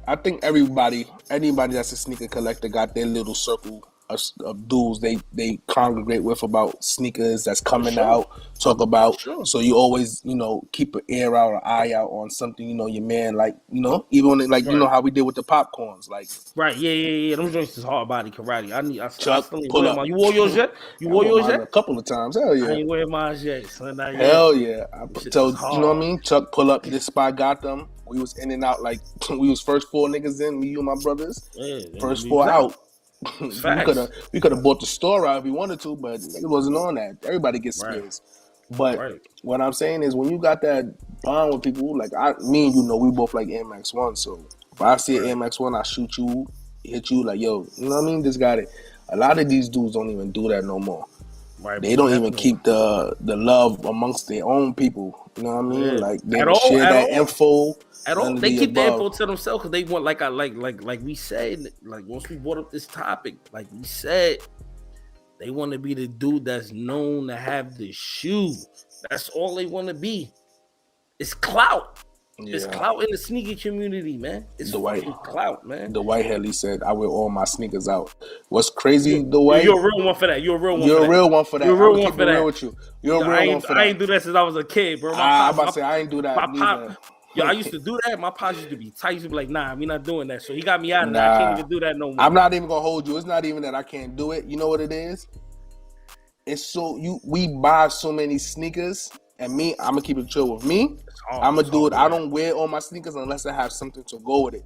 I think anybody that's a sneaker collector got their little circle of dudes they congregate with about sneakers that's coming out, talk about. So you always, keep an ear out or eye out on something, your man, like, even like, you know how we did with the popcorns, like. Right, yeah. Them joints is hard body karate. I still pull up. You wore yours yet? You wore yours yet? A couple of times. Hell yeah. I ain't wearing mine yet, son. Hell yeah. I told, you know what I mean? Chuck, pull up. This spot got them. We was in and out, like, we was first 4 niggas in, me, you, and my brothers. Yeah, first 4 out. we could have bought the store out if we wanted to, but it wasn't on that. Everybody gets scares. But what I'm saying is, when you got that bond with people, like me and you, we both like Air Max 1. So if I see an Air Max 1, I shoot you, hit you, like, yo, you know what I mean? Just got it. A lot of these dudes don't even do that no more. Right, they don't even keep the love amongst their own people. You know what I mean? Yeah. Like they don't share that info. At all, they keep the info to themselves because they want, like we said, like once we brought up this topic, like we said, they want to be the dude that's known to have the shoe. That's all they want to be. It's clout. Yeah. It's clout in the sneaker community, man. It's the fucking clout, man. The white Helly said, "I wear all my sneakers out." What's crazy, the white? You're a real one for that. You're a real one. You're a real one for that. You're a real one for that. Real with you. You're a real one for that. I ain't do that since I was a kid, bro. I'm about to say I ain't do that. Yo, I used to do that. My pops used to be tight. He used to be like, nah, we not doing that. So he got me out of that. I can't even do that no more. I'm not even gonna hold you. It's not even that I can't do it. You know what it is? It's so we buy so many sneakers, and me, I'm gonna keep it chill with me. I'm gonna do it. I don't wear all my sneakers unless I have something to go with it.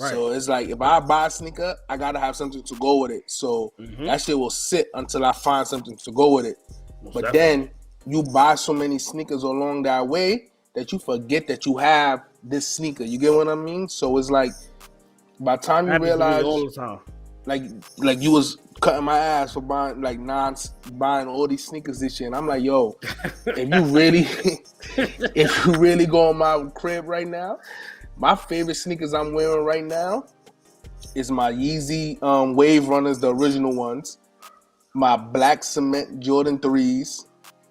Right. So it's like if I buy a sneaker, I gotta have something to go with it. So that shit will sit until I find something to go with it. But then you buy so many sneakers along that way that you forget that you have this sneaker. You get what I mean? So it's like by the time you realize, all the time. like you was cutting my ass for buying buying all these sneakers this year, and I'm like, yo, if you really go on my crib right now, my favorite sneakers I'm wearing right now is my Yeezy Wave Runners, the original ones, my black cement Jordan 3s.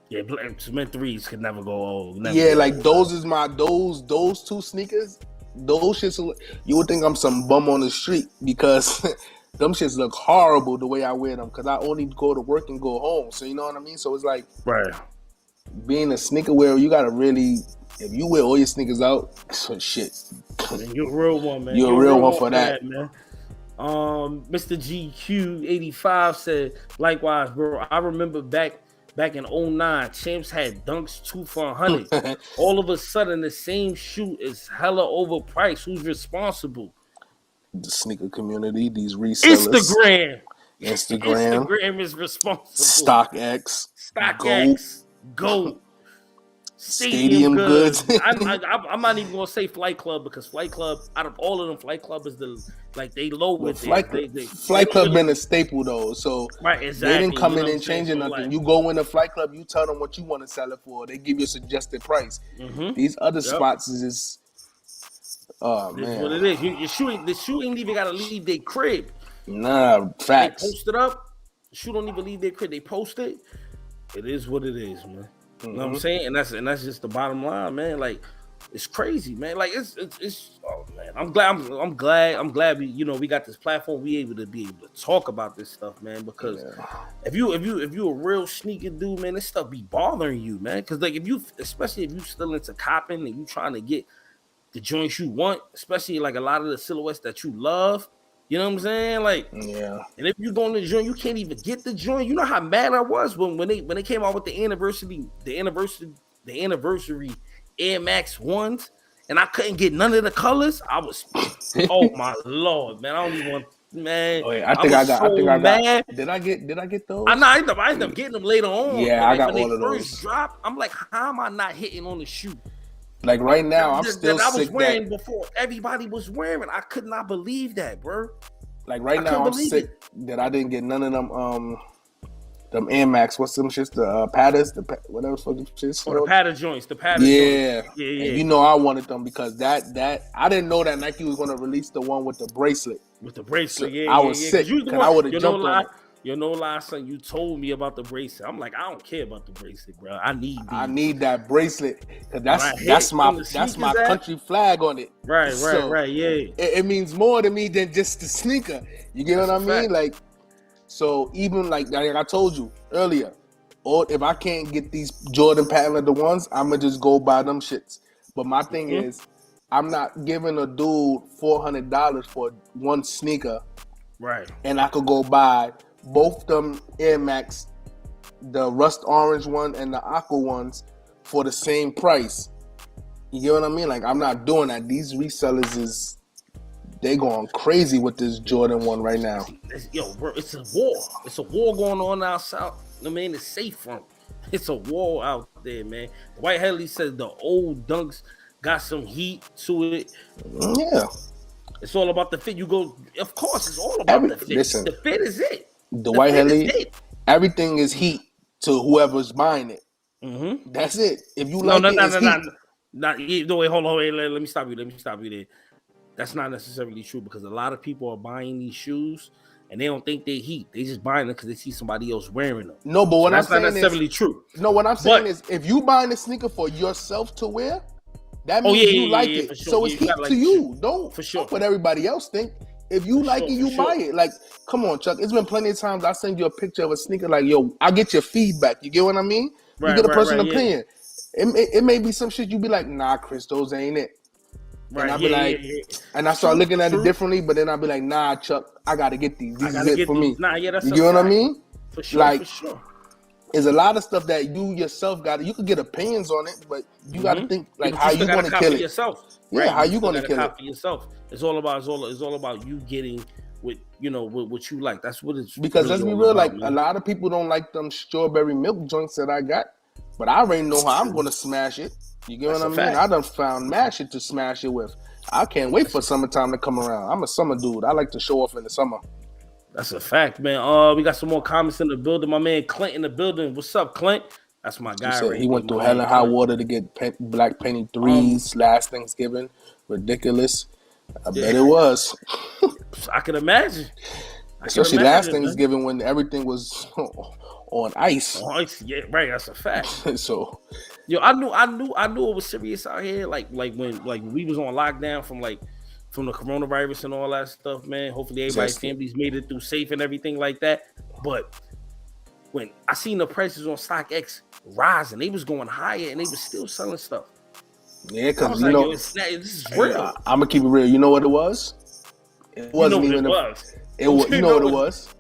Yeah, cement 3s could never go old. Those is my those 2 sneakers. Those shits, you would think I'm some bum on the street because them shits look horrible the way I wear them because I only go to work and go home. So you know what I mean? So it's like being a sneaker wearer, you gotta really, if you wear all your sneakers out, so shit. You're a real one, man. You're a real one for that, man. Mr. GQ85 said, likewise, bro. I remember back in 09, Champs had Dunks 2 for $100. All of a sudden, the same shoe is hella overpriced. Who's responsible? The sneaker community, these resellers. Instagram is responsible. StockX. Go. Stadium Goods. I'm not even gonna say Flight Club because Flight Club, out of all of them, Flight Club is they low with it. Flight Club been a staple though, so exactly. They didn't come in and changing nothing. You go in a Flight Club, you tell them what you want to sell it for. They give you a suggested price. These other spots is just, oh man, that's what it is. The shoe ain't even gotta leave their crib. Nah, facts. They post it up. The shoe don't even leave their crib. They post it. It is what it is, man. You know what I'm saying? And that's just the bottom line, man. Like, it's crazy, man. Like it's oh man. I'm glad we got this platform. We able to talk about this stuff, man. Because if you a real sneaker dude, man, this stuff be bothering you, man. Because like especially if you still into copping and you trying to get the joints you want, especially like a lot of the silhouettes that you love. You know what I'm saying? Like, and if you go in the joint, you can't even get the joint. You know how mad I was when they came out with the anniversary Air Max 1s, and I couldn't get none of the colors. I was, oh my Lord, man! I don't even want, man. Oh, yeah. I think I got. Did I get those? I ended up getting them later on. Yeah, I got all of those. First drop, I'm like, how am I not hitting on the shoe? Like right now, I'm still that I was sick wearing before everybody was wearing. I could not believe that, bro. Like right now, I'm sick that I didn't get none of them Air Max. What's them shits? The padders, whatever fucking shits. Oh, the padded joints, the padded joints. Yeah. And you know I wanted them because that I didn't know that Nike was gonna release the one with the bracelet. So I was sick because I would have jumped on it. You know, last time you told me about the bracelet, I'm like, I don't care about the bracelet, bro. I need that bracelet because that's my country flag on it. Right. Yeah, it means more to me than just the sneaker. You get what I mean? Like, so even like I told you earlier, or if I can't get these Jordan patent leather ones, I'ma just go buy them shits. But my thing is, I'm not giving a dude $400 for one sneaker. Right. And I could go buy both them Air Max, the rust orange one and the aqua ones for the same price. You get what I mean? Like, I'm not doing that. These resellers they going crazy with this Jordan one right now. Yo, bro, it's a war. It's a war going on out south. I mean, it's safe from. It's a war out there, man. White Headley says the old Dunks got some heat to it. Yeah. It's all about the fit. You go, of course, it's all about the fit. Listen, the fit is it. The White Headley, everything is heat to whoever's buying it. Mm-hmm. That's it. If you like no, wait, hold on, wait, let me stop you there. That's not necessarily true because a lot of people are buying these shoes and they don't think they're heat. They just buying them because they see somebody else wearing them. No, but what I'm saying that's not necessarily true. No, what I'm saying is if you buying a sneaker for yourself to wear, that means you like it. Sure. So it's heat to you. Don't what everybody else think. If you like it, you buy it. Like, come on, Chuck. It's been plenty of times I send you a picture of a sneaker like, yo, I get your feedback. You get what I mean? You get a personal opinion. It may be some shit you be like, nah, Chris, those ain't it. And I'll be like, and I start looking at it differently, but then I'll be like, nah, Chuck, I gotta get these. These is it for me. Nah, yeah, that's you get what I mean? For sure, like, for sure. There's a lot of stuff that you yourself got. You could get opinions on it, but you got to think like how you going to kill it yourself. Yeah, how you going to kill it for yourself. It's all about you getting with what you like. That's what it's because really let's be real. Like a lot of people don't like them strawberry milk joints that I got, but I already know how I'm going to smash it. You get what I mean? I done found mad shit to smash it with. I can't wait for summertime to come around. I'm a summer dude. I like to show off in the summer. That's a fact, man. We got some more comments in the building. My man Clint in the building. What's up, Clint? That's my guy. He said he went through hell and high water to get Black Penny 3s last Thanksgiving. Ridiculous. I bet it was. I can imagine. Especially last Thanksgiving when everything was on ice. On ice, yeah, right. That's a fact. So, yo, I knew it was serious out here. Like when we was on lockdown from the coronavirus and all that stuff, man. Hopefully everybody's families made it through safe and everything like that. But when I seen the prices on StockX rising, they was going higher and they was still selling stuff. Yeah, because this is real. I'm gonna keep it real. You know what it was? It wasn't even. You know what it was?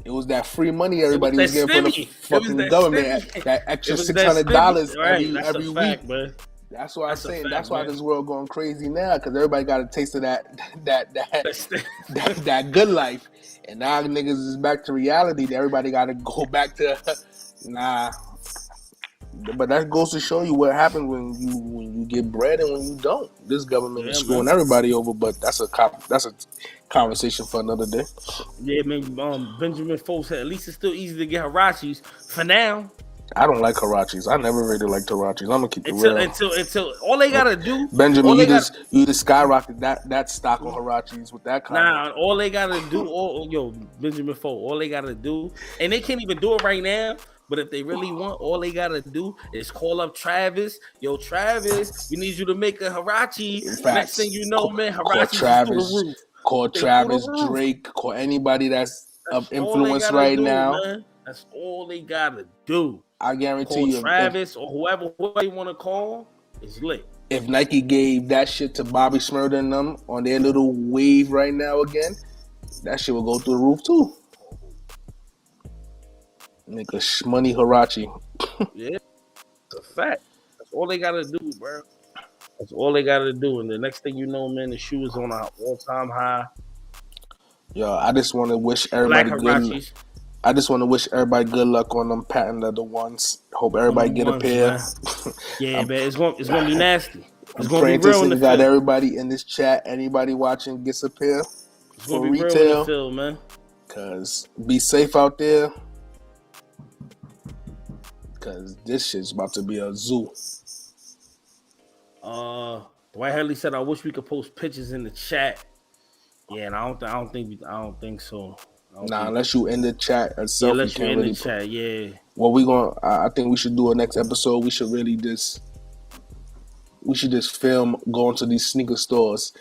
It was that free money everybody was getting from the fucking government. That extra $600 every week. Man. That's why I'm saying. That's why this world going crazy now because everybody got a taste of that good life, and now niggas is back to reality. Everybody got to go back to nah. But that goes to show you what happens when you get bread and when you don't. This government is screwing everybody over. But that's a conversation for another day. Yeah, man. Benjamin Foles said at least it's still easy to get Hirachis for now. I don't like Hirachis. I never really liked Hirachis. I'm gonna keep it real. Until all they gotta do, Benjamin, you just skyrocket that stock of Hirachis with that comment. Nah, all they gotta do, Benjamin Foles, all they gotta do, and they can't even do it right now. But if they really want, all they gotta do is call up Travis. Yo, Travis, we need you to make a Hirachi. Next thing you know, man, Hirachi through the roof. Call Travis, Drake, call anybody that's of influence right now. Man. That's all they gotta do. I guarantee you, Travis or whoever they want to call is lit. If Nike gave that shit to Bobby Shmurda and them on their little wave right now again, that shit will go through the roof too. Make a money Hirachi. Yeah, it's a fact. That's all they gotta do, bro. That's all they gotta do. And the next thing you know, man, the shoe is on an all-time high. Yo, I just want to wish everybody good luck on them patent leather ones. Hope everybody get a pair. Man. Yeah, man, it's gonna be nasty. It's gonna be Praying real in the got field. everybody in this chat. Anybody watching gets a pair. It's gonna be retail. Real in the field, man. Cause be safe out there. Cause this shit's about to be a zoo. Dwight Hadley said, "I wish we could post pictures in the chat." Yeah, and I don't think so. Unless you in the chat itself, yeah, unless you in the chat, yeah. Well, I think we should do a next episode. We should just film going to these sneaker stores.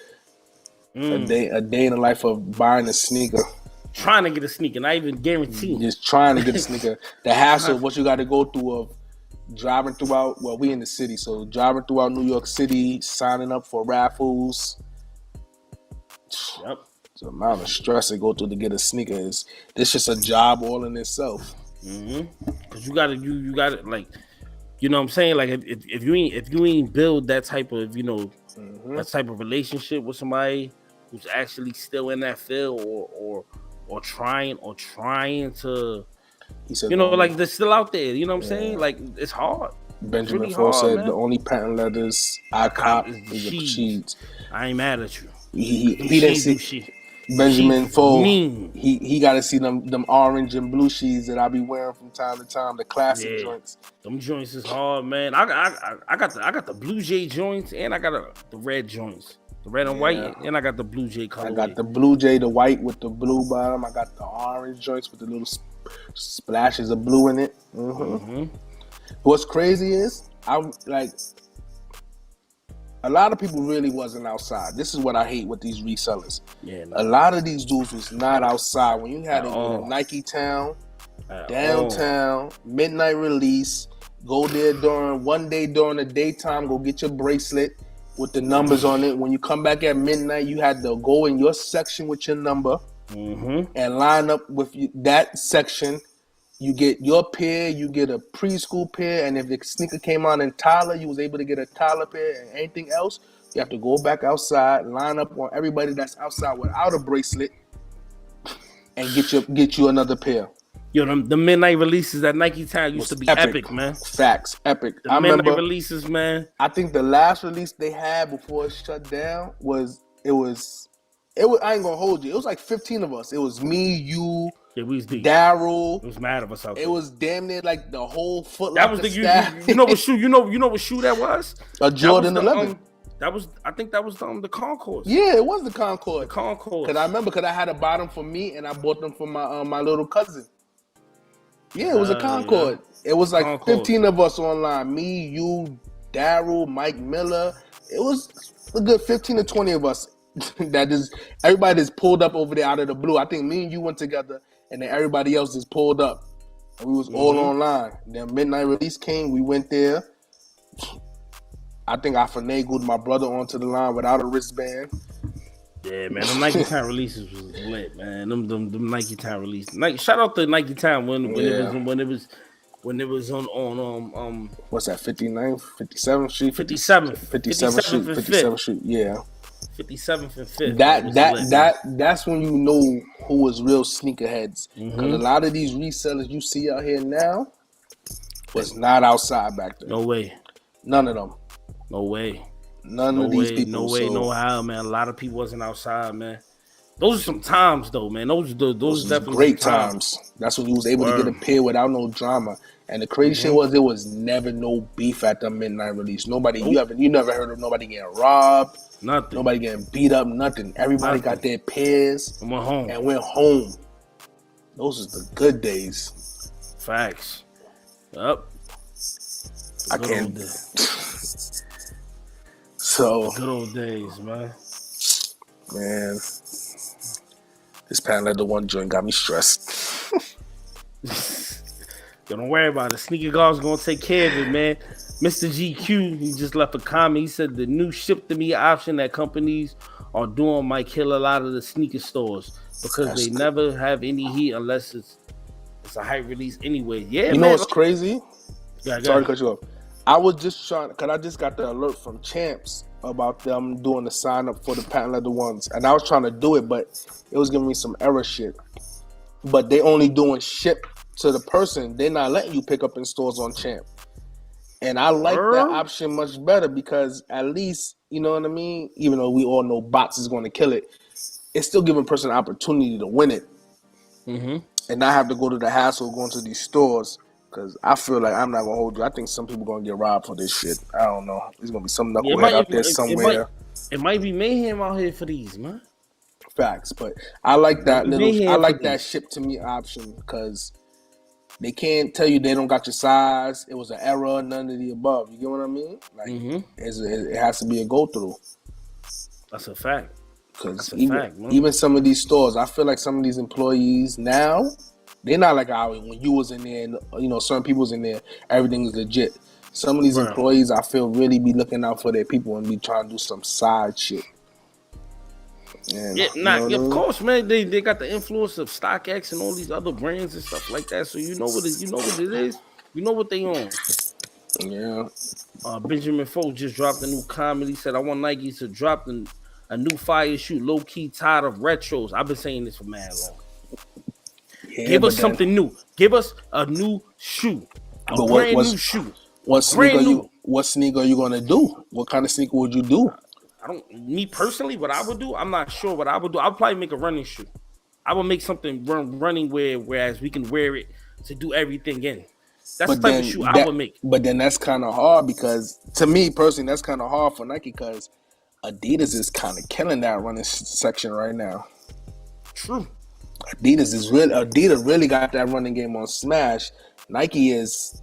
A day in the life of buying a sneaker. Trying to get a sneaker, not even guaranteed. Just trying to get a sneaker. The hassle of what you got to go through of driving throughout. Well, we in the city, so driving throughout New York City, signing up for raffles. Yep. The amount of stress they go through to get a sneaker is just a job all in itself. Because you gotta like, you know what I'm saying? Like if you ain't build that type of that type of relationship with somebody who's actually still in that field or trying to, like they're still out there. You know what I'm saying? Like it's hard. Benjamin really Ford said, man. The only patent leathers I cop is the Sheeds. I ain't mad at you. He didn't see Benjamin Ford. He got to see them orange and blue sheets that I be wearing from time to time. The classic joints. Them joints is hard, man. I got the blue J joints and I got the red joints, the red and white, and I got the blue J color. I got the blue J, the white with the blue bottom. I got the orange joints with the little splashes of blue in it. What's crazy is a lot of people really wasn't outside. This is what I hate with these resellers. Yeah, a lot of these dudes was not outside. When you had to go to Nike Town, downtown, midnight release, go there one day during the daytime, go get your bracelet with the numbers on it. When you come back at midnight, you had to go in your section with your number and line up with that section. You get your pair, you get a preschool pair, and if the sneaker came out in Tyler, you was able to get a Tyler pair, and anything else, you have to go back outside, line up on everybody that's outside without a bracelet, and get you another pair. Yo, the midnight releases at Nike Town used to be epic, man. Facts, epic. I remember releases, man. I think the last release they had before it shut down was I ain't gonna hold you. It was like 15 of us. It was me, you. Yeah, we was deep. Daryl. It was mad of us out there. It was damn near like the whole Foot Locker. That was you know what shoe? You know what shoe that was? A Jordan 11. I think that was the Concourse. Yeah, it was the Concourse. The Concourse. Because I had a bottom for me and I bought them for my little cousin. Yeah, it was a Concord. Yeah. It was like Concord. 15 of us online. Me, you, Daryl, Mike Miller. It was a good 15 to 20 of us. Everybody just pulled up over there out of the blue. I think me and you went together, and then everybody else just pulled up. And we was all online. Then midnight release came. We went there. I think I finagled my brother onto the line without a wristband. Yeah, man, the Nike Town releases was lit, man. Them Nike Town releases. Shout out to Nike Town when it was on what's that, 59th, 57th Street? 57th Street, yeah. 57th and 5th. That's when you know who was real sneakerheads. Because a lot of these resellers you see out here now was not outside back then. No way. None of them. No way. None of these people. No way, no how, man. A lot of people wasn't outside, man. Those are some times, though, man. Those definitely great times. That's when you was able to get a pair without no drama. And the crazy shit was there was never no beef at the midnight release. Nobody, you never heard of nobody getting robbed. Nothing. Nobody getting beat up. Nothing. Everybody got their pairs and went home. Those are the good days. Facts. Yep. I can't. So good old days, man. Man, this patent leather one joint got me stressed. Don't worry about it. Sneaker God's gonna take care of it, man. Mr. GQ, he just left a comment. He said the new ship to me option that companies are doing might kill a lot of the sneaker stores because they never have any heat unless it's a hype release anyway. Yeah, you know what's crazy? Yeah, sorry to cut you off. I was just trying, because I just got the alert from Champs about them doing the sign up for the patent leather ones. And I was trying to do it, but it was giving me some error shit. But they only doing ship to the person. They're not letting you pick up in stores on Champ. And I like that option much better because at least, you know what I mean? Even though we all know bots is going to kill it, it's still giving a person an opportunity to win it. And not have to go to the hassle of going to these stores. Because I feel like I'm not going to hold you. I think some people going to get robbed for this shit. I don't know. There's going to be some knucklehead out there somewhere. It might be mayhem out here for these, man. Facts. But I like that that ship to me option because they can't tell you they don't got your size. It was an error, none of the above. You get what I mean? Like it has to be a go through. That's a fact. Because even some of these stores, I feel like some of these employees now, they're not like when you was in there and, you know, certain people was in there, everything is legit. Some of these employees, I feel, really be looking out for their people and be trying to do some side shit. And, of course, man. They got the influence of StockX and all these other brands and stuff like that. So you know what it is. You know what they own. Yeah. Benjamin Folk just dropped a new comment. He said, "I want Nike to drop a new fire shoe. Low key tired of retros. I've been saying this for mad long. Yeah, give us something new. Give us a new shoe. Brand new shoe. What sneaker are you gonna do? What kind of sneaker would you do? Me personally, what I would do, I'm not sure what I would do. I'll probably make a running shoe. I would make something running whereas we can wear it to do everything in. That's the type of shoe I would make. But then that's kind of hard because, to me personally, that's kind of hard for Nike because Adidas is kind of killing that running section right now. True. Adidas really got that running game on smash. Nike is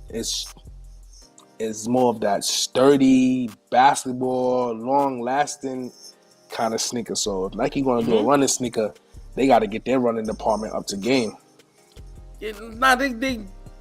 more of that sturdy basketball, long lasting kind of sneaker. So if Nike gonna do a running sneaker, they got to get their running department up to game. Yeah,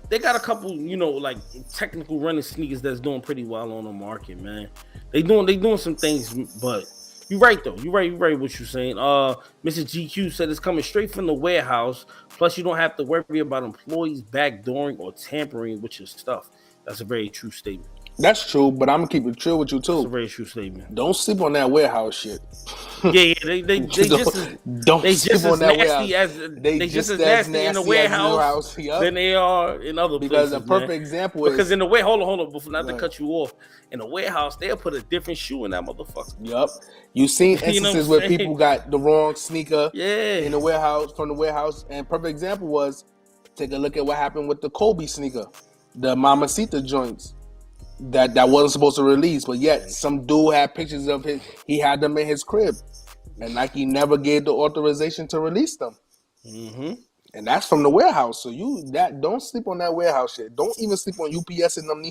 they got a couple, you know, like technical running sneakers that's doing pretty well on the market, man. They doing some things, but you're right though. You're right what you're saying. Mrs. GQ said it's coming straight from the warehouse. Plus, you don't have to worry about employees backdooring or tampering with your stuff. That's a very true statement. That's true, but I'm gonna keep it true with you too. That's a very true statement. Don't sleep on that warehouse shit. Yeah, they just as nasty in the warehouse than they are in other places. Because a perfect example is because in the way, hold on, before not to cut you off. In the warehouse, they'll put a different shoe in that motherfucker. Yup. You've seen instances where people got the wrong sneaker in the warehouse from the warehouse, and perfect example was take a look at what happened with the Kobe sneaker, the Mamacita joints. That wasn't supposed to release, but yet some dude had pictures of he had them in his crib, and Nike never gave the authorization to release them. And that's from the warehouse. So don't sleep on that warehouse shit. Don't even sleep on UPS and them.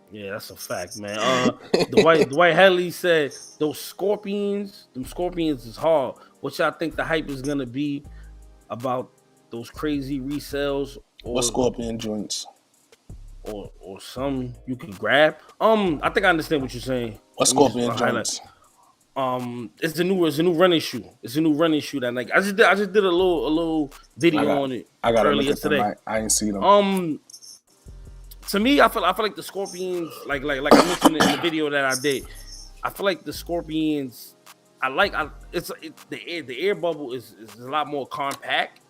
Yeah, that's a fact, man. Dwight Hadley said them scorpions is hard. What y'all think the hype is gonna be about those crazy resales or scorpion joints? Or some you can grab. I think I understand what you're saying. What scorpion joints? It's a new running shoe. It's a new running shoe that like I just did a little video on it. I got earlier today. I didn't see them. To me, I feel like the scorpions, like I mentioned in the video that I did. I feel like the scorpions. The air bubble is a lot more compact.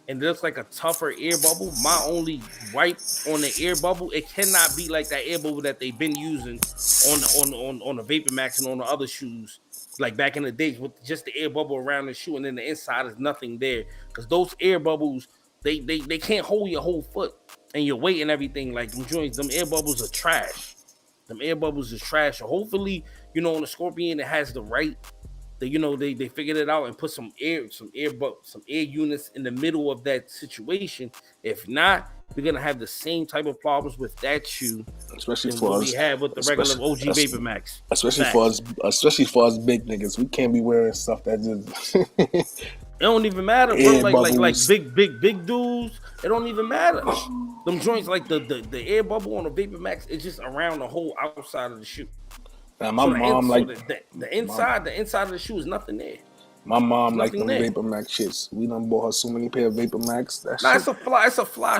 And it looks like a tougher air bubble. My only wipe on the air bubble, it cannot be like that air bubble that they've been using on the Vapor Max and on the other shoes, like back in the days with just the air bubble around the shoe and then the inside is nothing there. Because those air bubbles, they can't hold your whole foot and your weight and everything. Like them joints, them air bubbles are trash. So hopefully, you know, on the Scorpion, it has the right. They figured it out and put some air units in the middle of that situation. If not, we're gonna have the same type of problems with that shoe, especially for us. We have with the regular OG Vapor Max. Especially for us big niggas, we can't be wearing stuff that just. It don't even matter, bro. Like big dudes. It don't even matter. Them joints like the air bubble on the Vapor Max, it's just around the whole outside of the shoe. Now, my mom the inside of the shoe is nothing there. My mom like them Vapor Max shits. We done bought her so many pair of Vapor Max. It's a fly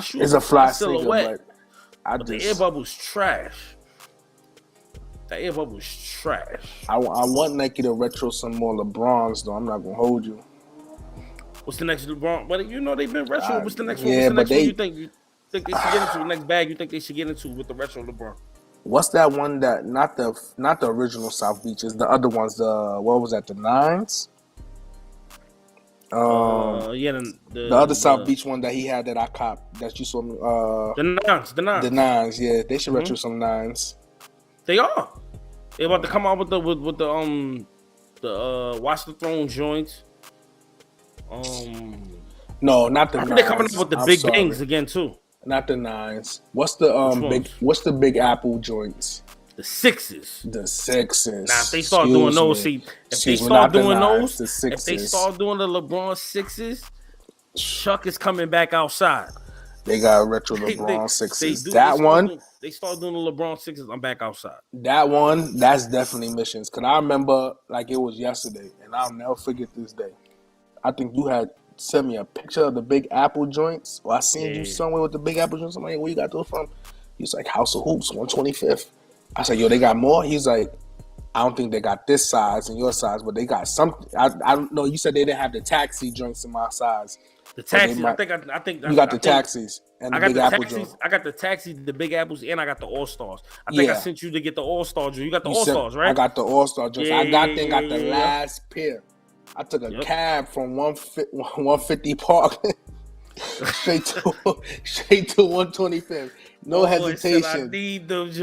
shoe. It's a fly silhouette. But the air bubble's trash. The air bubble's trash. I want Nike to retro some more LeBrons though. I'm not gonna hold you. What's the next LeBron? But you know they've been retro. What's the next one? Yeah, What's the but next one they you think they should get into? The next bag you think they should get into with the retro LeBron? what's that one that not the original South Beach, is the other ones, the what was that, the nines? Yeah, The other South Beach one that he had that I copped that you saw me. the nines. Yeah, they should retro some nines. They are. They're about to come out with the Watch the Throne joints. No, not the I think nines. they're coming up with the big bangs again too. Not the nines. What's the Big Apple joints? The sixes. The sixes. Now if they start doing those, if they start doing the LeBron sixes, Chuck is coming back outside. They got retro LeBron sixes. They start doing the LeBron sixes. I'm back outside. That one, that's definitely missions. Cause I remember like it was yesterday, and I'll never forget this day. I think you had sent me a picture of the Big Apple joints, or I seen you somewhere with the Big Apple joints. I'm like, where you got those from? He's like, House of Hoops, 125th. I said, yo, they got more? He's like, I don't think they got this size and your size, but they got something. I don't know. You said they didn't have the taxi joints in my size. The taxis, I think you got the taxis and the Big Apple joints. I got the taxis, the Big Apples, and I got the All Stars. I think I sent you to get the All Star joint. You got the All Stars, right? I got the All Star joints. I got the last pair. I took a cab from 150 Park straight to 125th. No hesitation. I need those.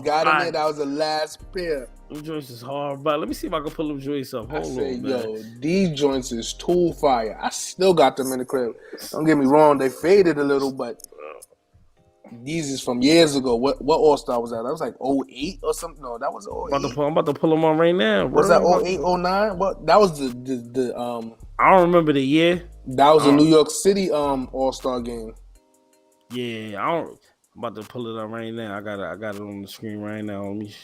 Got in there. That was the last pair. Them joints is hard, but let me see if I can pull them joints up. Hold on, man. These joints is too fire. I still got them in the crib. Don't get me wrong, they faded a little, but these is from years ago. What All Star was that? That was like 08 or something. No, that was 08. I'm about to pull them on right now. Was that 08, 09? What? That was the I don't remember the year. That was a New York City All Star game. Yeah, I'm about to pull it up right now. I got it on the screen right now. Let me.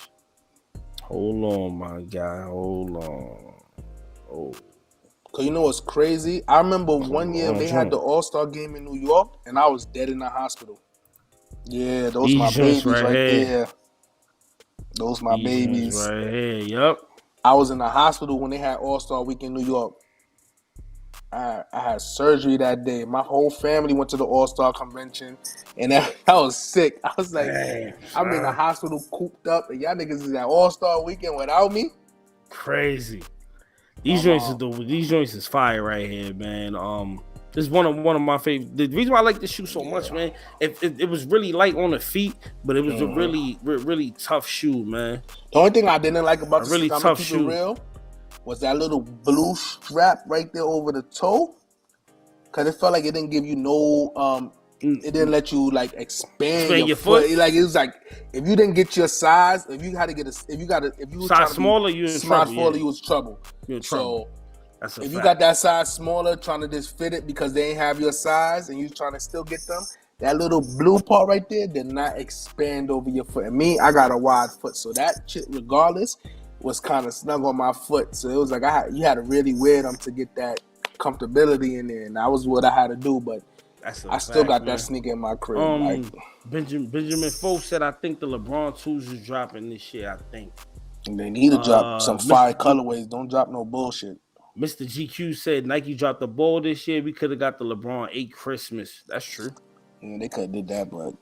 Hold on, my guy. Hold on. Oh. Cause you know what's crazy? I remember one year they had the All Star game in New York, and I was dead in the hospital. Yeah, those my babies right there. Those my babies right here. Yep. I was in the hospital when they had All Star Week in New York. I had surgery that day. My whole family went to the All Star convention, and I was sick. I was like, I'm in the hospital cooped up, and y'all niggas is at All Star Weekend without me. Crazy. These joints is fire right here, man. This is one of my favorite. The reason why I like this shoe so much, man, it was really light on the feet, but it was a really tough shoe, man. The only thing I didn't like about this really tough shoe was that little blue strap right there over the toe, because it felt like it didn't give you no it didn't let you like expand your foot. Like it was like if you didn't get your size, if you was size smaller, you was trouble. You was trouble. So that's if you got that size smaller, trying to just fit it because they ain't have your size, and you trying to still get them, that little blue part right there did not expand over your foot. And me, I got a wide foot, so that shit, regardless, was kind of snug on my foot. So it was like you had to really wear them to get that comfortability in there, and that was what I had to do. But I still got that sneaker in my crib. Benjamin Foe said, I think the LeBron 2s is dropping this year. I think they need to drop some fire colorways. Don't drop no bullshit. Mr. GQ said Nike dropped the ball this year. We could have got the LeBron 8 Christmas. That's true. Yeah, they could have did that, but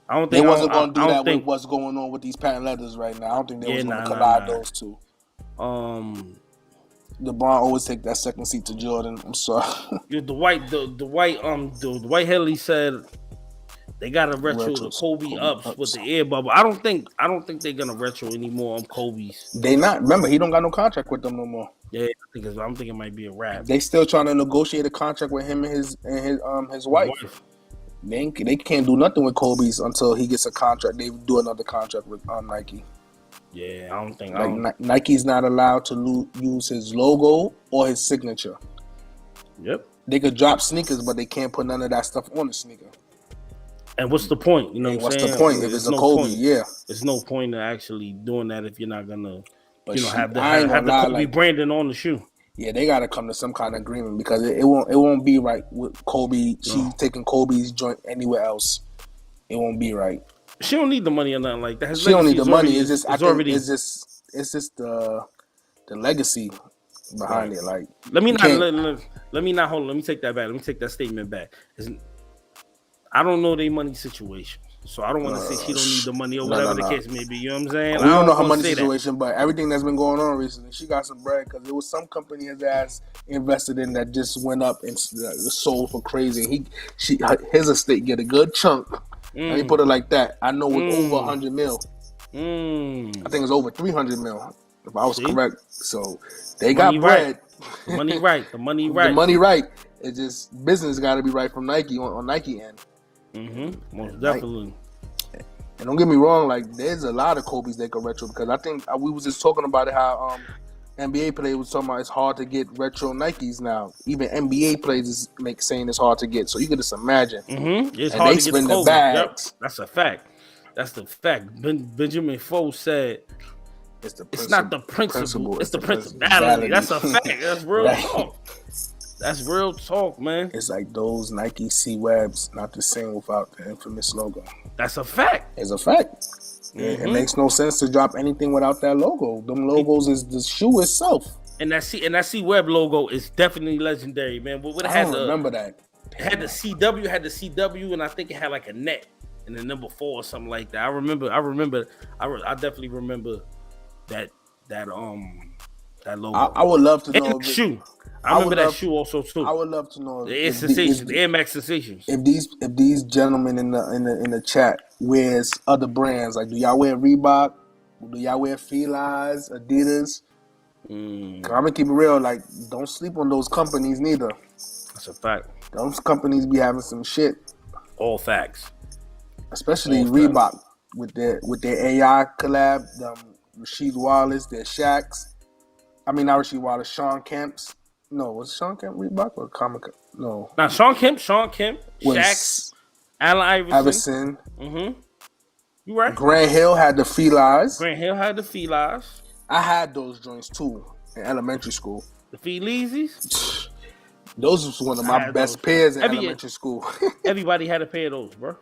I don't think they wasn't going to do that with what's going on with these patent leathers right now. I don't think they was going to collide those two. LeBron always take that second seat to Jordan. I'm sorry. The white Haley said they got to retro the Kobe ups with the air bubble. I don't think they're gonna retro anymore on Kobe's. They not. Remember, he don't got no contract with them no more. Yeah, I'm thinking it might be a wrap. They still trying to negotiate a contract with him and his wife. They can't do nothing with Kobe's until he gets a contract. They do another contract with Nike. Yeah, I don't think Nike's not allowed to use his logo or his signature. Yep. They could drop sneakers, but they can't put none of that stuff on the sneaker. And what's the point? You know what's the point if it's a Kobe? Yeah, there's no point in actually doing that if you're not gonna, have the Kobe branding on the shoe. Yeah, they gotta come to some kind of agreement because it won't be right with Kobe. She's taking Kobe's joint anywhere else. It won't be right. She don't need the money or nothing like that. She don't need the money. It's just the legacy. behind it. Like, let me not hold on. Let me take that back. Let me take that statement back. I don't know their money situation, so I don't want to say she don't need the money or whatever the case may be. You know what I'm saying? We don't know her money situation, but everything that's been going on recently, she got some bread because there was some company his ass invested in that just went up and sold for crazy. His estate get a good chunk. Let me put it like that. I know it's over 100 mil. I think it's over 300 mil, if I was correct. So they got bread. The money right. The money right. It's just business got to be right from Nike on Nike end. Most definitely. And don't get me wrong, like there's a lot of Kobe's they could retro because I think we was just talking about it how NBA players was talking about it's hard to get retro Nikes now. Even NBA players is saying it's hard to get. So you can just imagine. It's hard to get the Kobe. Yep. That's a fact. That's the fact. Benjamin Foe said it's not the principle, it's the principality. That's a fact. That's real talk. That's real talk, man. It's like those Nike C-Webs, not the same without the infamous logo. That's a fact. It's a fact. It makes no sense to drop anything without that logo. Them logos is the shoe itself. And that C-Web logo is definitely legendary, man. But I don't remember that. It had the CW, and I think it had like a net and the number 4 or something like that. I definitely remember that logo. I would love to know the shoe. I remember that shoe also too. I would love to know the Air Max Sensations. If these gentlemen in the chat wears other brands, like do y'all wear Reebok? Do y'all wear Feli's, Adidas? I'm gonna keep it real. Like, don't sleep on those companies neither. That's a fact. Those companies be having some shit. All facts. Especially Reebok with their AI collab, Rasheed Wallace, their Shaqs. I mean, not Rasheed Wallace, Sean Kemp's. No, was Sean Kemp Reebok or Comic? No. Now Sean Kemp, Shaq's, Allen Iverson. You right. Grant Hill had the Feli's. I had those joints too in elementary school. The Felizis? Those was one of my best pairs in elementary school. Everybody had a pair of those, bro.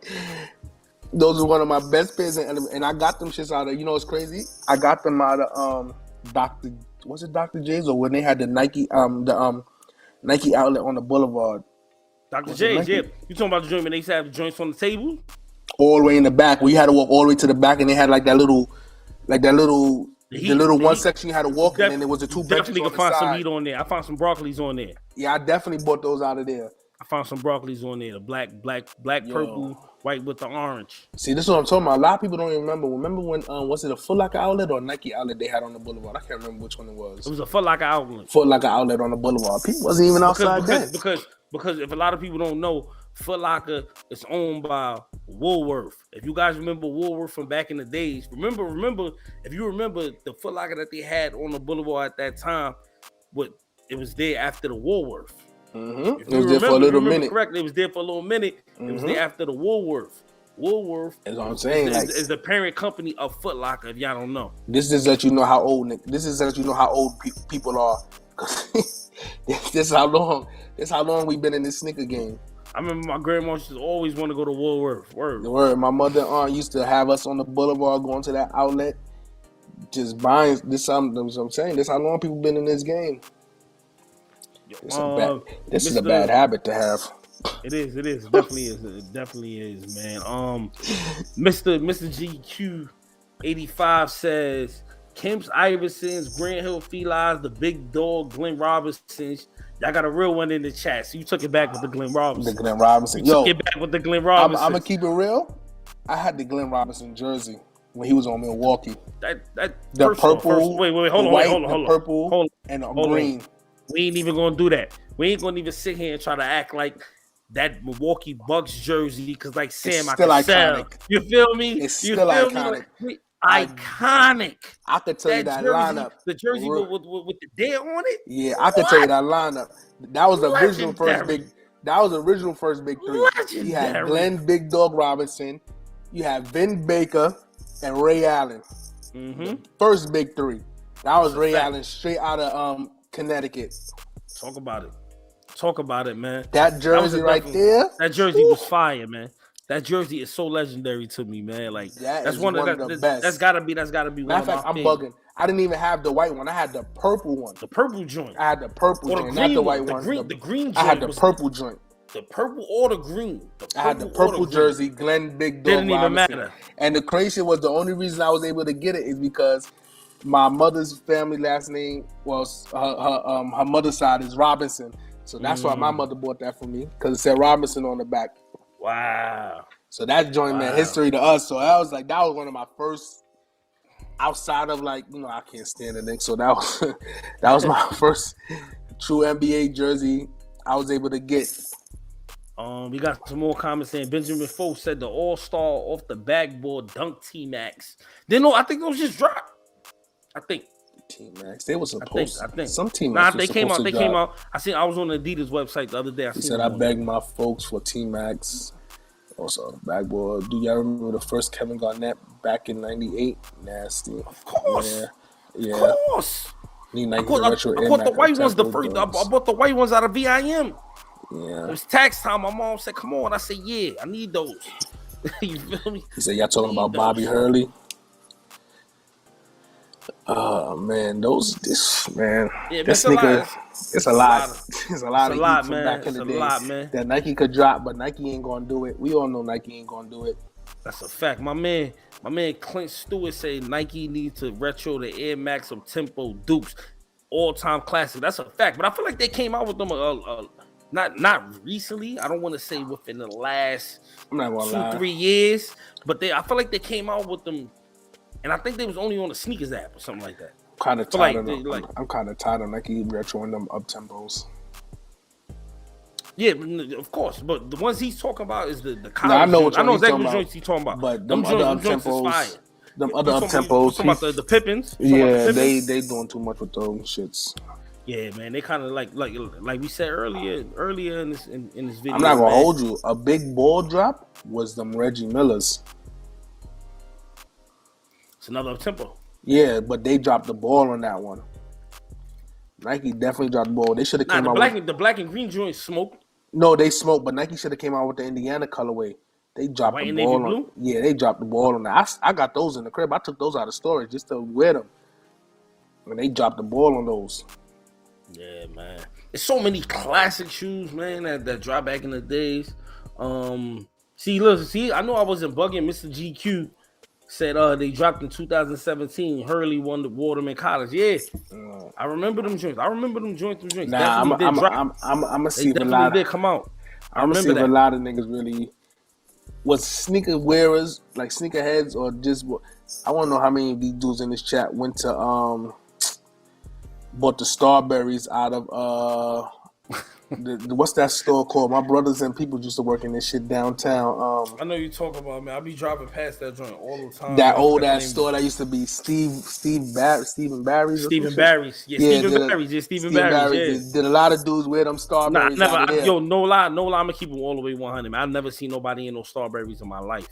Those are one of my best pairs, and I got them shits out of. You know what's crazy? I got them out of Dr. J's or when they had the Nike Nike outlet on the Boulevard. Dr. J's, yeah. You talking about the joint when they used to have the joints on the table? All the way in the back, where you had to walk all the way to the back, and they had like that little one section you had to walk in, and there was the two benches on the side. Definitely could find some heat on there. I found some broccolis on there. Yeah, I definitely bought those out of there. I found some broccolis on there. The black, purple, white with the orange. See, this is what I'm talking about. A lot of people don't even remember. Remember when was it a Foot Locker outlet or a Nike outlet they had on the Boulevard? I can't remember which one it was. It was a Foot Locker outlet. Foot Locker outlet on the Boulevard. People wasn't even outside then. Because if a lot of people don't know, Foot Locker is owned by Woolworth. If you guys remember Woolworth from back in the days, remember if you remember the Foot Locker that they had on the Boulevard at that time, it was there after the Woolworth. It was there for a little minute. Correctly, it was there for a little minute. It was there after the Woolworth. Woolworth is what I'm saying. Is the parent company of Foot Locker. If y'all don't know, this is that you know how old. This is that you know how old people are. This is how long we've been in this sneaker game. I remember my grandma used to always want to go to Woolworth. Word. My mother and aunt used to have us on the Boulevard going to that outlet, just buying. This what I'm saying. This how long people been in this game. This is a bad habit to have. It is. It definitely is, man. Mr. GQ 85 says Kemp's, Iversons, Grant Hill, Feli's, the Big Dog, Glenn Robinsons. Y'all got a real one in the chat, so you took it back with the Glenn Robinson. The Glenn Robinson. Took it back with the Glenn Robinson. I'm gonna keep it real. I had the Glenn Robinson jersey when he was on Milwaukee. The purple. Wait, hold on. The purple and green. We ain't even gonna do that. We ain't gonna even sit here and try to act like that Milwaukee Bucks jersey because, like Sam, I can iconic. Sell. You feel me? It's still iconic. Iconic. I could tell you that jersey, lineup. The jersey with the deer on it. Yeah, I could tell you that lineup. That was the original first big. That was the original first big three. Legendary. You had Glenn Big Dog Robinson. You had Vin Baker and Ray Allen. First big three. That was Ray Allen straight out of Connecticut. Talk about it, man. That jersey right there. That jersey was fire, man. That jersey is so legendary to me, man. Like that's one of the best. That's gotta be one of my favorites. I'm bugging. I didn't even have the white one. I had the purple one. The purple joint. I had the purple joint, not the white one. The green joint. I had the purple joint. The purple or the green. I had the purple jersey, Glenn Big Dog Didn't even Robinson. matter. And the crazy was the only reason I was able to get it is because my mother's family last name was her mother's side is Robinson. So that's why my mother bought that for me, because it said Robinson on the back. Wow. So that joint meant history to us. So I was like, that was one of my first, outside of like, I can't stand it. So that was my first true NBA jersey I was able to get. We got some more comments saying Benjamin Foe said the All-Star off the backboard dunk T-Max. I think those just dropped. I think T-Max. They were supposed I think. Some T-Max they came out. I was on the Adidas website the other day. He said I begged my folks for T-Max. Also the backboard. Do y'all remember the first Kevin Garnett back in '98? Nasty. Of course. Yeah. Of course. I bought the white ones the first. I bought the white ones out of VIM. Yeah. It was tax time. My mom said, "Come on." I said, "Yeah, I need those." You feel me? He said, "Y'all talking about Bobby Hurley?" Oh man, Yeah, that sneaker, it's a lot. It's a lot of man. Back in the days. A lot, man. That Nike could drop, but Nike ain't gonna do it. We all know Nike ain't gonna do it. That's a fact. My man Clint Stewart said Nike needs to retro the Air Max of Tempo Dukes, all-time classic. That's a fact. But I feel like they came out with them not recently. I don't want to say within the last 2-3 years, but I feel like they came out with them, and I think they was only on the sneakers app or something like that. I'm kind of tired of Nike retroing them up tempos. Yeah, of course, but the ones he's talking about is the college. I know exactly what joints he's talking about. But them other up tempos, talking about the Pippins. Yeah, they doing too much with those shits. Yeah, man, they kind of like we said earlier in this video. I'm not gonna hold you. A big ball drop was them Reggie Millers. It's another up tempo. Yeah, but they dropped the ball on that one. Nike definitely dropped the ball. They should have came out with the black and green joint smoked. No, they smoked, but Nike should have came out with the Indiana colorway. They dropped White the and ball navy on. blue? Yeah, they dropped the ball on that. I got those in the crib. I took those out of storage just to wear them. And they dropped the ball on those. Yeah, man. There's so many classic shoes, man, that dropped back in the days. See, I know I wasn't bugging. Mr. GQ said they dropped in 2017. Hurley won the Waterman College. Yeah, I remember them joints. Nah, I'm gonna see if a lot did come out. I'm gonna see if a lot of niggas really was sneaker wearers, like sneakerheads, or just. I want to know how many of these dudes in this chat went to bought the Starberries out of what's that store called? My brothers and people used to work in this shit downtown. I know you talking about, man. I be driving past that joint all the time. That old ass store that used to be Stephen Barry's. Stephen Barry's. Stephen Barry's. Did a lot of dudes wear them Starberries? Nah, never. No lie. I'm gonna keep them all the way 100. Man, I've never seen nobody in those Starberries in my life.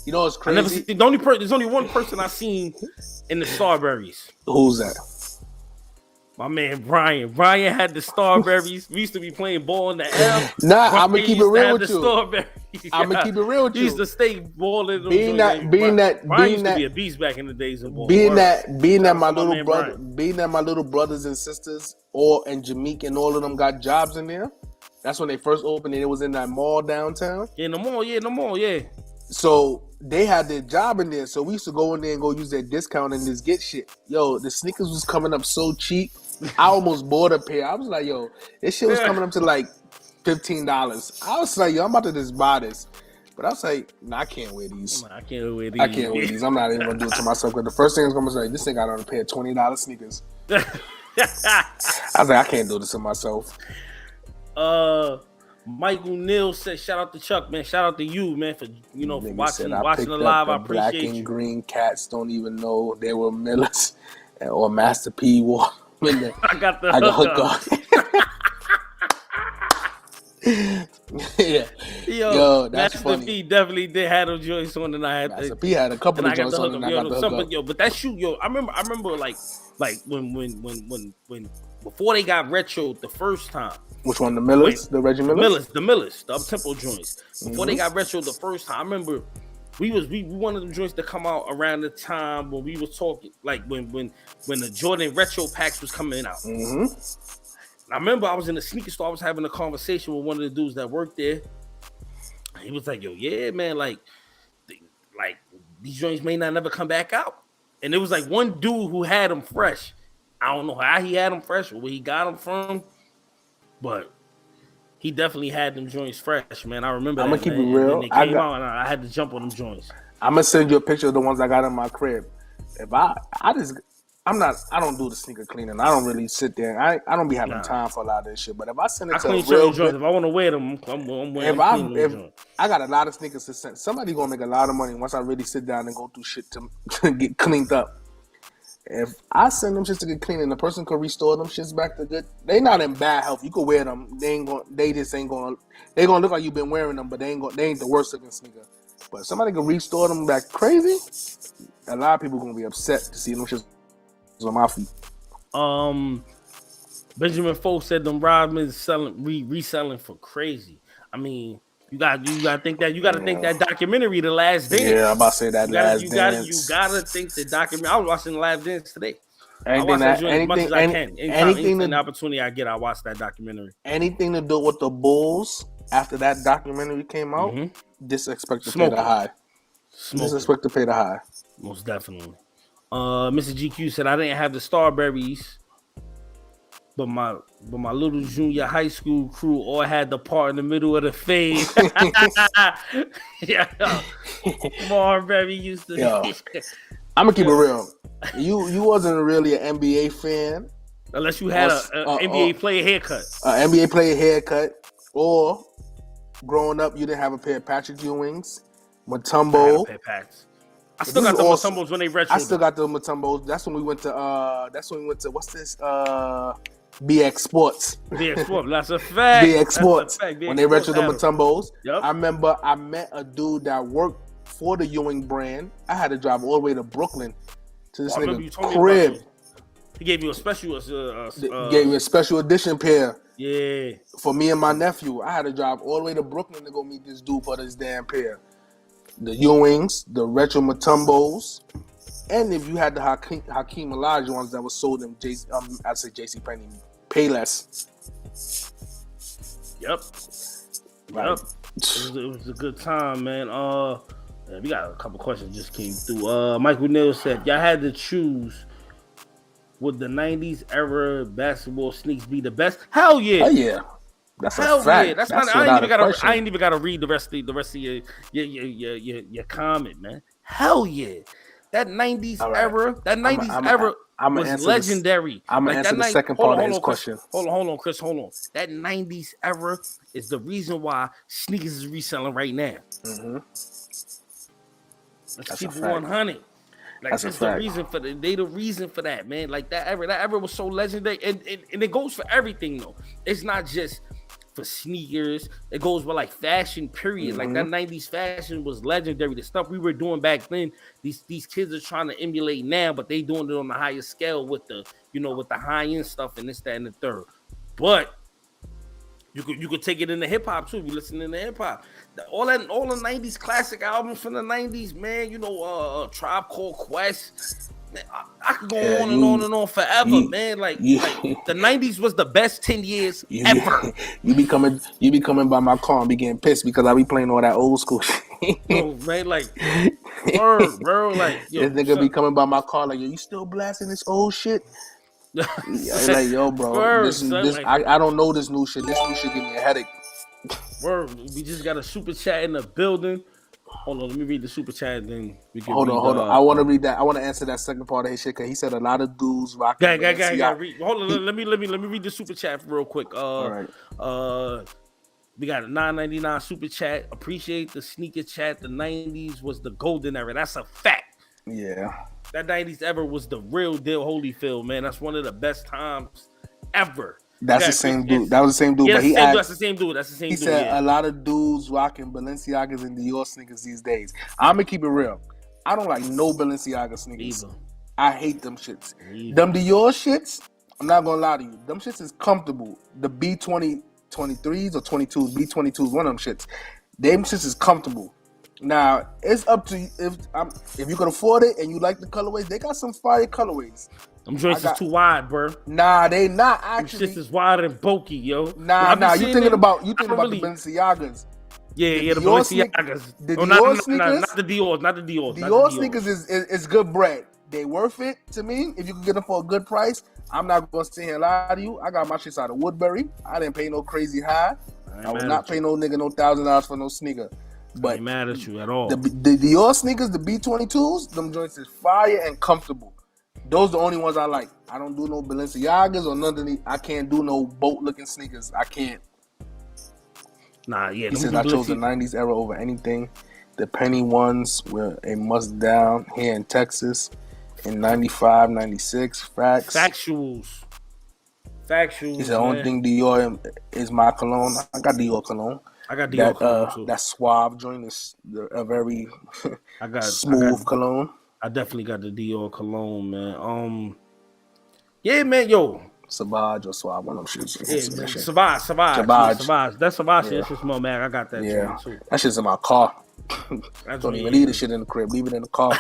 You know what's crazy? There's only one person I seen in the Starberries. Who's that? My man Brian. Brian had the Starberries. We used to be playing ball in the L. Nah, I'm gonna keep it real with you. I'm gonna keep it real with you. He used to stay balling. Being that used to be a beast back in the days of ball. Being that my little brothers and sisters, and Jameek and all of them got jobs in there. That's when they first opened it. It was in that mall downtown. Yeah, the mall. So they had their job in there. So we used to go in there and go use their discount and just get shit. Yo, the sneakers was coming up so cheap. I almost bought a pair. I was like, yo, this shit was coming up to like $15. I was like, yo, I'm about to just buy this. But I was like, nah, I can't wear these. I can't wear these. I'm not even going to do it to myself. Because the first thing I was going to say, this thing got on a pair of $20 sneakers. I was like, I can't do this to myself. Michael Neal said, shout out to Chuck, man. Shout out to you, man, for for watching the live. I appreciate black and green cats don't even know they were Millers or Master P. War. I got the hook up. Yeah. Yo, that's Master funny. P definitely did have those joints on, and I had Master P had a couple of joints on, and I got the hook up. But that shoe, I remember like when before they got retroed the first time. Which one? The Millers? The Reggie Millers? The Millers, the up-tempo joints. Before they got retroed the first time, I remember We wanted them joints to come out around the time when we was talking, like when the Jordan retro packs was coming out. Mm-hmm. And I remember I was in the sneaker store. I was having a conversation with one of the dudes that worked there. He was like, "Yo, yeah, man, like these joints may not never come back out." And it was like one dude who had them fresh. I don't know how he had them fresh or where he got them from, but he definitely had them joints fresh, man. I remember. I'm gonna keep it real. They came out, and I had to jump on them joints. I'm gonna send you a picture of the ones I got in my crib. If I don't do the sneaker cleaning. I don't really sit there. I don't be having time for a lot of this shit. But if I send it to a real joints, if I want to wear them, I'm wearing them. If I got a lot of sneakers to send, somebody gonna make a lot of money once I really sit down and go through shit to get cleaned up. If I send them shits to get clean and the person could restore them shits back to good, they not in bad health. You could wear them. They gonna look like you've been wearing them, but they ain't the worst looking sneaker. But if somebody can restore them back crazy, a lot of people gonna be upset to see them shits on my feet. Benjamin Foe said them Rodmans reselling for crazy. I mean, you gotta think that think that documentary, The Last Dance. Yeah, I'm about to say that Last Dance. You gotta think the documentary. I was watching The Last Dance today. Anything I watch that as much as I can. Anything the opportunity I get, I watch that documentary. Anything to do with the Bulls after that documentary came out, just expect to pay the high. Just expect to pay the high. Most definitely. Mr. GQ said I didn't have the Starberries, but my little junior high school crew all had the part in the middle of the fade. Yeah, Marbury used to. Yo, I'm gonna keep it real. You wasn't really an NBA fan unless you had an NBA player haircut. An NBA player haircut, or growing up you didn't have a pair of Patrick Ewings, Mutombo. I still got the Mutombos when they retro. I still got the Mutombos. That's when we went to. What's this? BX Sports. BX Sports. That's a fact. BX Sports. When they retro the Mutombos. Yep. I remember I met a dude that worked for the Ewing brand. I had to drive all the way to Brooklyn to this nigga crib. He gave you a special. Gave me a special edition pair. Yeah. For me and my nephew, I had to drive all the way to Brooklyn to go meet this dude for this damn pair. The Ewings, the retro Mutombos, and if you had the Hakeem Olajuwons ones that was sold in I'd say JCPenney, Payless. Yep. Right. Yep. It was a good time, man. We got a couple questions just came through. Michael Neal said, y'all had to choose. Would the 90s era basketball sneaks be the best? Hell yeah. Oh yeah. That's a fact. Yeah. That's not. I ain't even gotta read the rest of your comment, man. Hell yeah. That 90s era, was legendary. I'm gonna answer the second part of his question. Hold on, Chris. Hold on. That 90s era is the reason why sneakers is reselling right now. Mm-hmm. Let's keep it 100. Like, that's the reason for the reason for that, man. Like that era was so legendary, and it goes for everything though. It's not just for sneakers. It goes with like fashion, period. Like that 90s fashion was legendary. The stuff we were doing back then, these kids are trying to emulate now, but they doing it on a higher scale with the high end stuff and this, that, and the third. But you could take it into hip hop too. You listening to hip hop. All the 90s classic albums from the 90s, man. Tribe Called Quest. Man, I could go on and on forever, man. Like the 90s was the best 10 years ever. You be coming by my car and be getting pissed because I be playing all that old school shit. Yo, man, like, bro, like, yo, this nigga be coming by my car like, yo, you still blasting this old shit? Like, yo, bro, I don't know this new shit. This new shit give me a headache. Word, we just got a super chat in the building. Hold on, let me read the super chat and then we can hold on. I want to read that. I want to answer that second part of his shit because he said a lot of dudes rocking. Hold on, let me read the super chat real quick. All right. We got a $9.99 super chat. Appreciate the sneaker chat. The 90s was the golden era. That's a fact. Yeah. That 90s era was the real deal, Holyfield, man. That's one of the best times ever. That's the same dude. That was the same dude. Yeah, but that's the same dude. He said a lot of dudes rocking Balenciagas and Dior sneakers these days. I'm going to keep it real. I don't like no Balenciaga sneakers. Either. I hate them shits. Them Dior shits, I'm not going to lie to you. Them shits is comfortable. The B23s or 22s, B22s, one of them shits. Them shits is comfortable. Now it's up to you if you can afford it and you like the colorways. They got some fire colorways. Them joints is too wide, bro. Nah, they not actually. Them shits is wide and bulky, yo. Nah. You thinking about the Balenciagas. Yeah, the Balenciagas. Not the Dior's. Dior sneakers is good bread. They worth it to me. If you can get them for a good price, I'm not gonna sit here and lie to you. I got my shits out of Woodbury. I didn't pay no crazy high. I would not pay no nigga no $1,000 for no sneaker. But I ain't mad at you at all. The Dior sneakers, the B22s, them joints is fire and comfortable. Those are the only ones I like. I don't do no Balenciagas or none of the. I can't do no boat looking sneakers. I can't. Nah, yeah. He says I chose the 90s era over anything. The penny ones were a must down here in Texas in 95, 96. Facts. Factuals. He said the only thing Dior is my cologne. I got Dior cologne. I got Dior cologne too. That Suave joint is a very smooth cologne. I definitely got the Dior cologne, man. Yeah, man, yo. Savage or Suave, one of them shits. Yeah, man. Savage. That Savage shit is more, man. I got that shit too. That shit's in my car. Don't even leave the shit in the crib. Leave it in the car.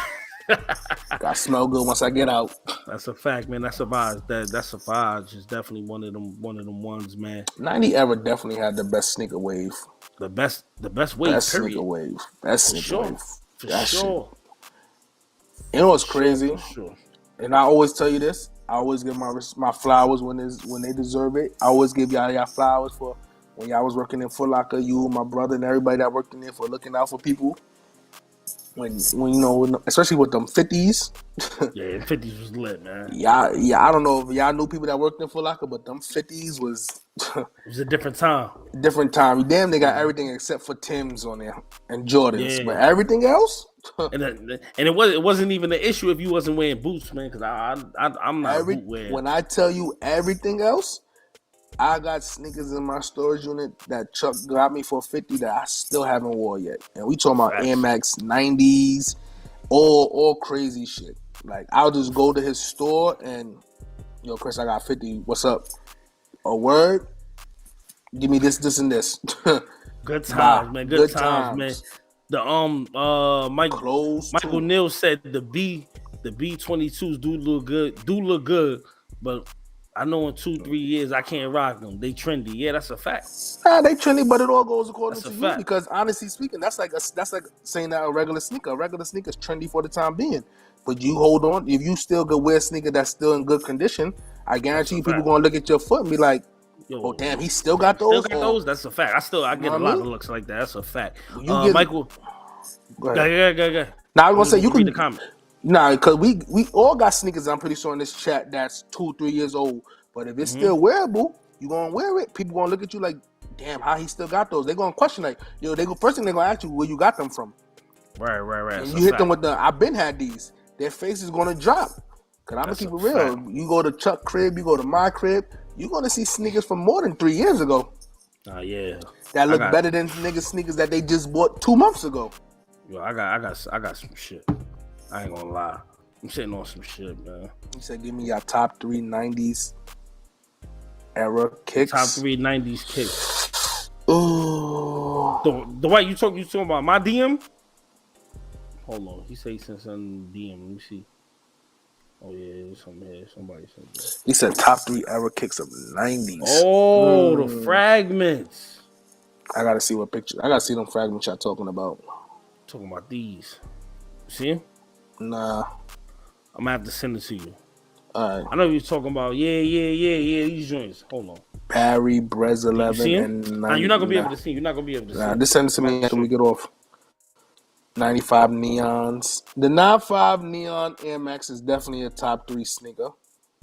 Gotta smell good once I get out. That's a fact, man. That Savage is definitely one of them ones, man. 90 era definitely had the best sneaker wave. The best wave. Best sneaker wave. Best sneaker wave. For sure. You know what's crazy? For sure. And I always tell you this. I always give my flowers when they deserve it. I always give y'all flowers for when y'all was working in Foot Locker. You, my brother, and everybody that worked in there for looking out for people. When you know, especially with them 50s. Yeah, 50s was lit, man. Yeah. I don't know if y'all knew people that worked in Foot Locker, but them 50s was. It was a different time. Damn, they got everything except for Timbs on there and Jordans, but everything else. and it wasn't even an issue if you wasn't wearing boots, man. Because I'm not a boot wearer. When I tell you everything else, I got sneakers in my storage unit that Chuck got me for $50 that I still haven't wore yet. And we talking about Air Max 90s, all crazy shit. Like I'll just go to his store and, yo, Chris, I got 50. What's up? A word? Give me this, and this. Good times, man. Good times, man. The Michael Neal said the B22s do look good, but I know in 2-3 years I can't rock them. They trendy. Yeah, that's a fact. Nah, they trendy, but it all goes according to you. Because honestly speaking, that's like saying that a regular sneaker is trendy for the time being. But you hold on, if you still could wear a sneaker that's still in good condition, I guarantee you people gonna look at your foot and be like, yo, oh damn, he still got those. That's a fact. I get a lot of looks like that. That's a fact. Michael, go ahead. Now I was gonna say you can read the comment. Nah, because we all got sneakers. I'm pretty sure in this chat that's 2-3 years old. But if it's still wearable, you gonna wear it. People gonna look at you like, damn, how he still got those? They gonna question like, yo, first thing they gonna ask you where you got them from. Right. And you hit them with I've been had these. Their face is gonna drop. Cause I'm gonna keep it real. Fact. You go to Chuck crib, you go to my crib, you're gonna see sneakers from more than 3 years ago. Yeah. That look better than niggas sneakers that they just bought 2 months ago. Yo, I got some shit. I ain't gonna lie. I'm sitting on some shit, man. You said give me your top 3 90s era kicks. Top 3 90s kicks. Ooh. The way you talking about my DM? Hold on. He said he sent some DM. Let me see. Oh yeah, there's something here. Somebody sent that. He said top 3 era kicks of the 90s. Oh, the fragments. I gotta see what picture. I gotta see them fragments y'all talking about. Talking about these. See him? Nah. I'm gonna have to send it to you. All right. I know you're talking about these joints. Hold on. Barry, Brez 11, and 90. You're not gonna be able to see. Nah, just send it to me after we get off. 95 neons. The 95 neon Air Max is definitely a top 3 sneaker.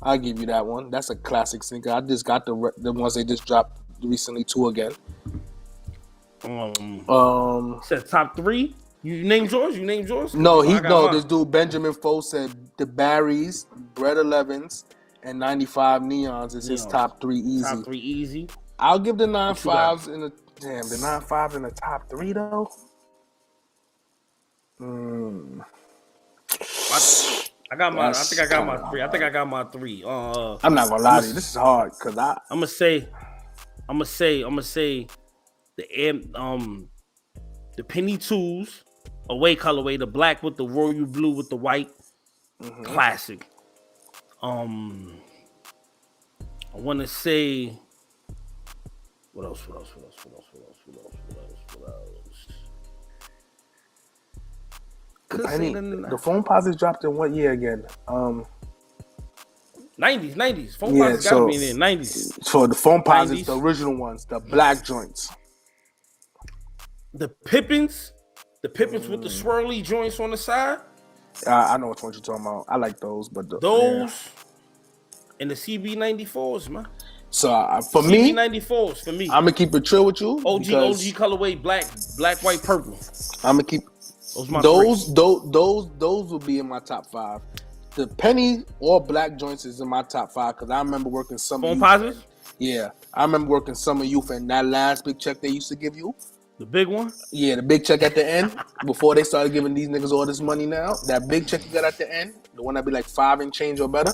I'll give you that one. That's a classic sneaker. I just got the ones they just dropped recently 2 again. Said top 3. You named yours? No, this dude Benjamin Foe said the Barrys, Bread 11s, and 95 neons is his top 3 easy. Top 3 easy. I'll give the 95s in the 95s in the top 3 though. I got my. I think I got my 3. I think I got my 3. I'm not gonna lie to you. This is hard because I'm gonna say the the penny 2s. away colorway, the black with the royal blue with the white, classic. I want to say what else? The foam posits dropped in what year again? 90s. Foam posits gotta be in there. 90s. So the foam posits, the original ones, the black joints. The Pippins with the swirly joints on the side. I know which ones you're talking about. I like those, but those and the CB94s, man. So for me, CB94s for me. I'm gonna keep it chill with you. OG colorway, black, white, purple. I'm gonna keep those will be in my top 5. The penny or black joints is in my top 5 because I remember working summer youth. Positive? Yeah, I remember working summer youth and that last big check they used to give you. The big one? Yeah, the big check at the end before they started giving these niggas all this money now. That big check you got at the end, the one that be like 5 and change or better.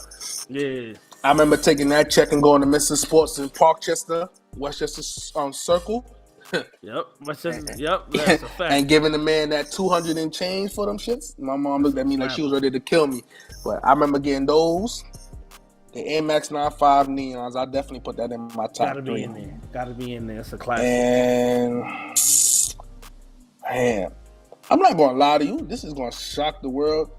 Yeah. I remember taking that check and going to Mr. Sports in Parkchester, Westchester Circle. Yep, Westchester. Yep, that's a fact. And giving the man that 200 and change for them shits. My mom looked at me like she was ready to kill me. But I remember getting those. The Air Max 95 Neons, I definitely put that in my top 3. Gotta be in there. It's a classic. And man, I'm not gonna lie to you. This is gonna shock the world.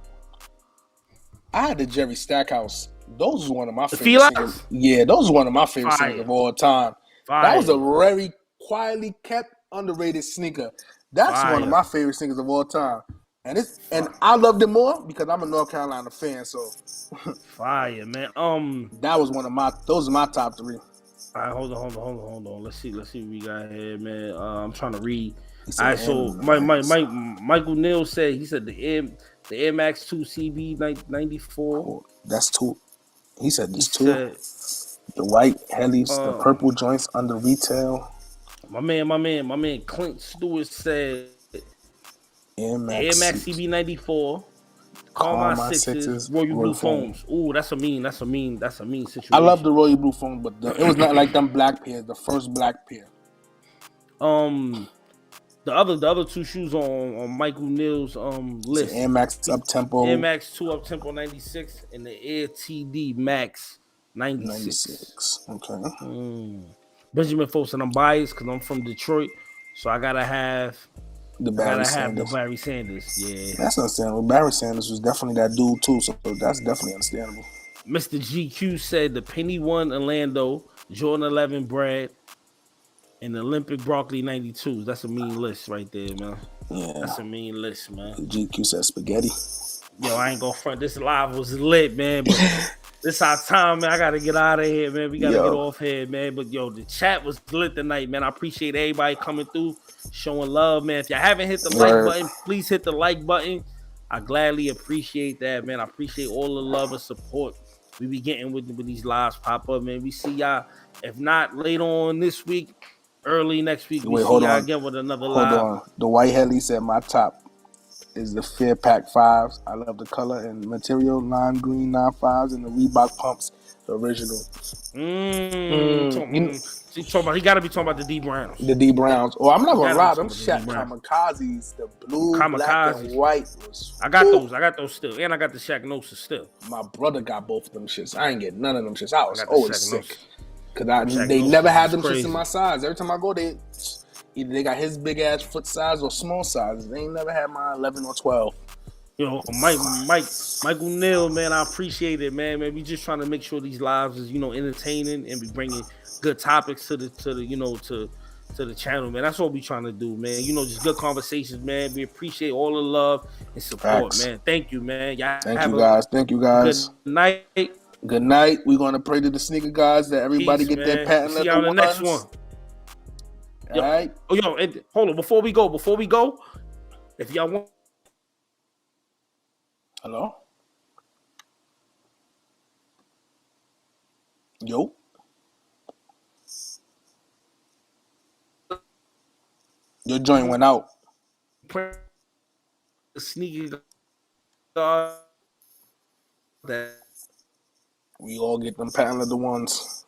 I had the Jerry Stackhouse. Those was one of my favorite singers. Yeah, those was one of my favorite singers of all time. That was a very quietly kept, underrated sneaker. That's one of my favorite singers of all time. And I loved it more because I'm a North Carolina fan, so fire, man. That was those are my top 3. All right, hold on. Let's see what we got here, man. I'm trying to read. All right, so Michael Neal said the Air Max 2 CB 94. Oh, that's 2. He said there's 2. The white helis, the purple joints under retail. My man Clint Stewart said Air Max CB 94. Call my sixes, royal blue foams. Ooh, that's a mean situation. I love the royal blue foams, but it was not like them black pairs. The first black pair. The other 2 shoes on Michael Neal's list. Air Max Up Tempo. Air Max 2 Up Tempo 96 and the Air TD Max 96. Okay. Benjamin Folks, and I'm biased because I'm from Detroit, so I gotta have the Barry Sanders. Yeah, that's understandable. Barry Sanders was definitely that dude too, so that's definitely understandable. Mr. GQ said the Penny 1 Orlando, Jordan 11 Brad, and the Olympic Broccoli 92s. That's a mean list right there, man. Yeah, that's a mean list, man. GQ said spaghetti. Yo, I ain't gonna front. This live was lit, man. But this our time, man. I gotta get out of here, man. We gotta get off here, man. But yo, the chat was lit tonight, man. I appreciate everybody coming through, showing love, man. If y'all haven't hit the like button, please hit the like button. I gladly appreciate that, man. I appreciate all the love and support we be getting with these lives pop up, man. We see y'all, if not later on this week, early next week. We see y'all again with another live. Hold on. The white heli said my top is the Fear Pack 5s. I love the color and material. Lime green 95s and the Reebok pumps, the original. He got to be talking about the D Browns. The D Browns. Oh, I'm not gonna lie. Them Shaq Kamikazes, the blue, black, and white. I got those still, and I got the Shaq Nosa still. My brother got both of them shits. I ain't get none of them shits. I was always sick because they never had them shits in my size. Every time I go, either they got his big ass foot size or small sizes. They ain't never had my 11 or 12. Michael Neal, man, I appreciate it, man. We just trying to make sure these lives is, entertaining and be bringing good topics to the channel, man. That's what we trying to do, man. Just good conversations, man. We appreciate all the love and support, man. Thank you, man. Thank you guys. Good night. Good night. We're gonna pray to the sneaker guys that everybody get their patent leather. See you on the next one. All right. And hold on. Before we go, if y'all want. Hello? Yo? Your joint went out. The sneaker guard that we all get them patent leather ones.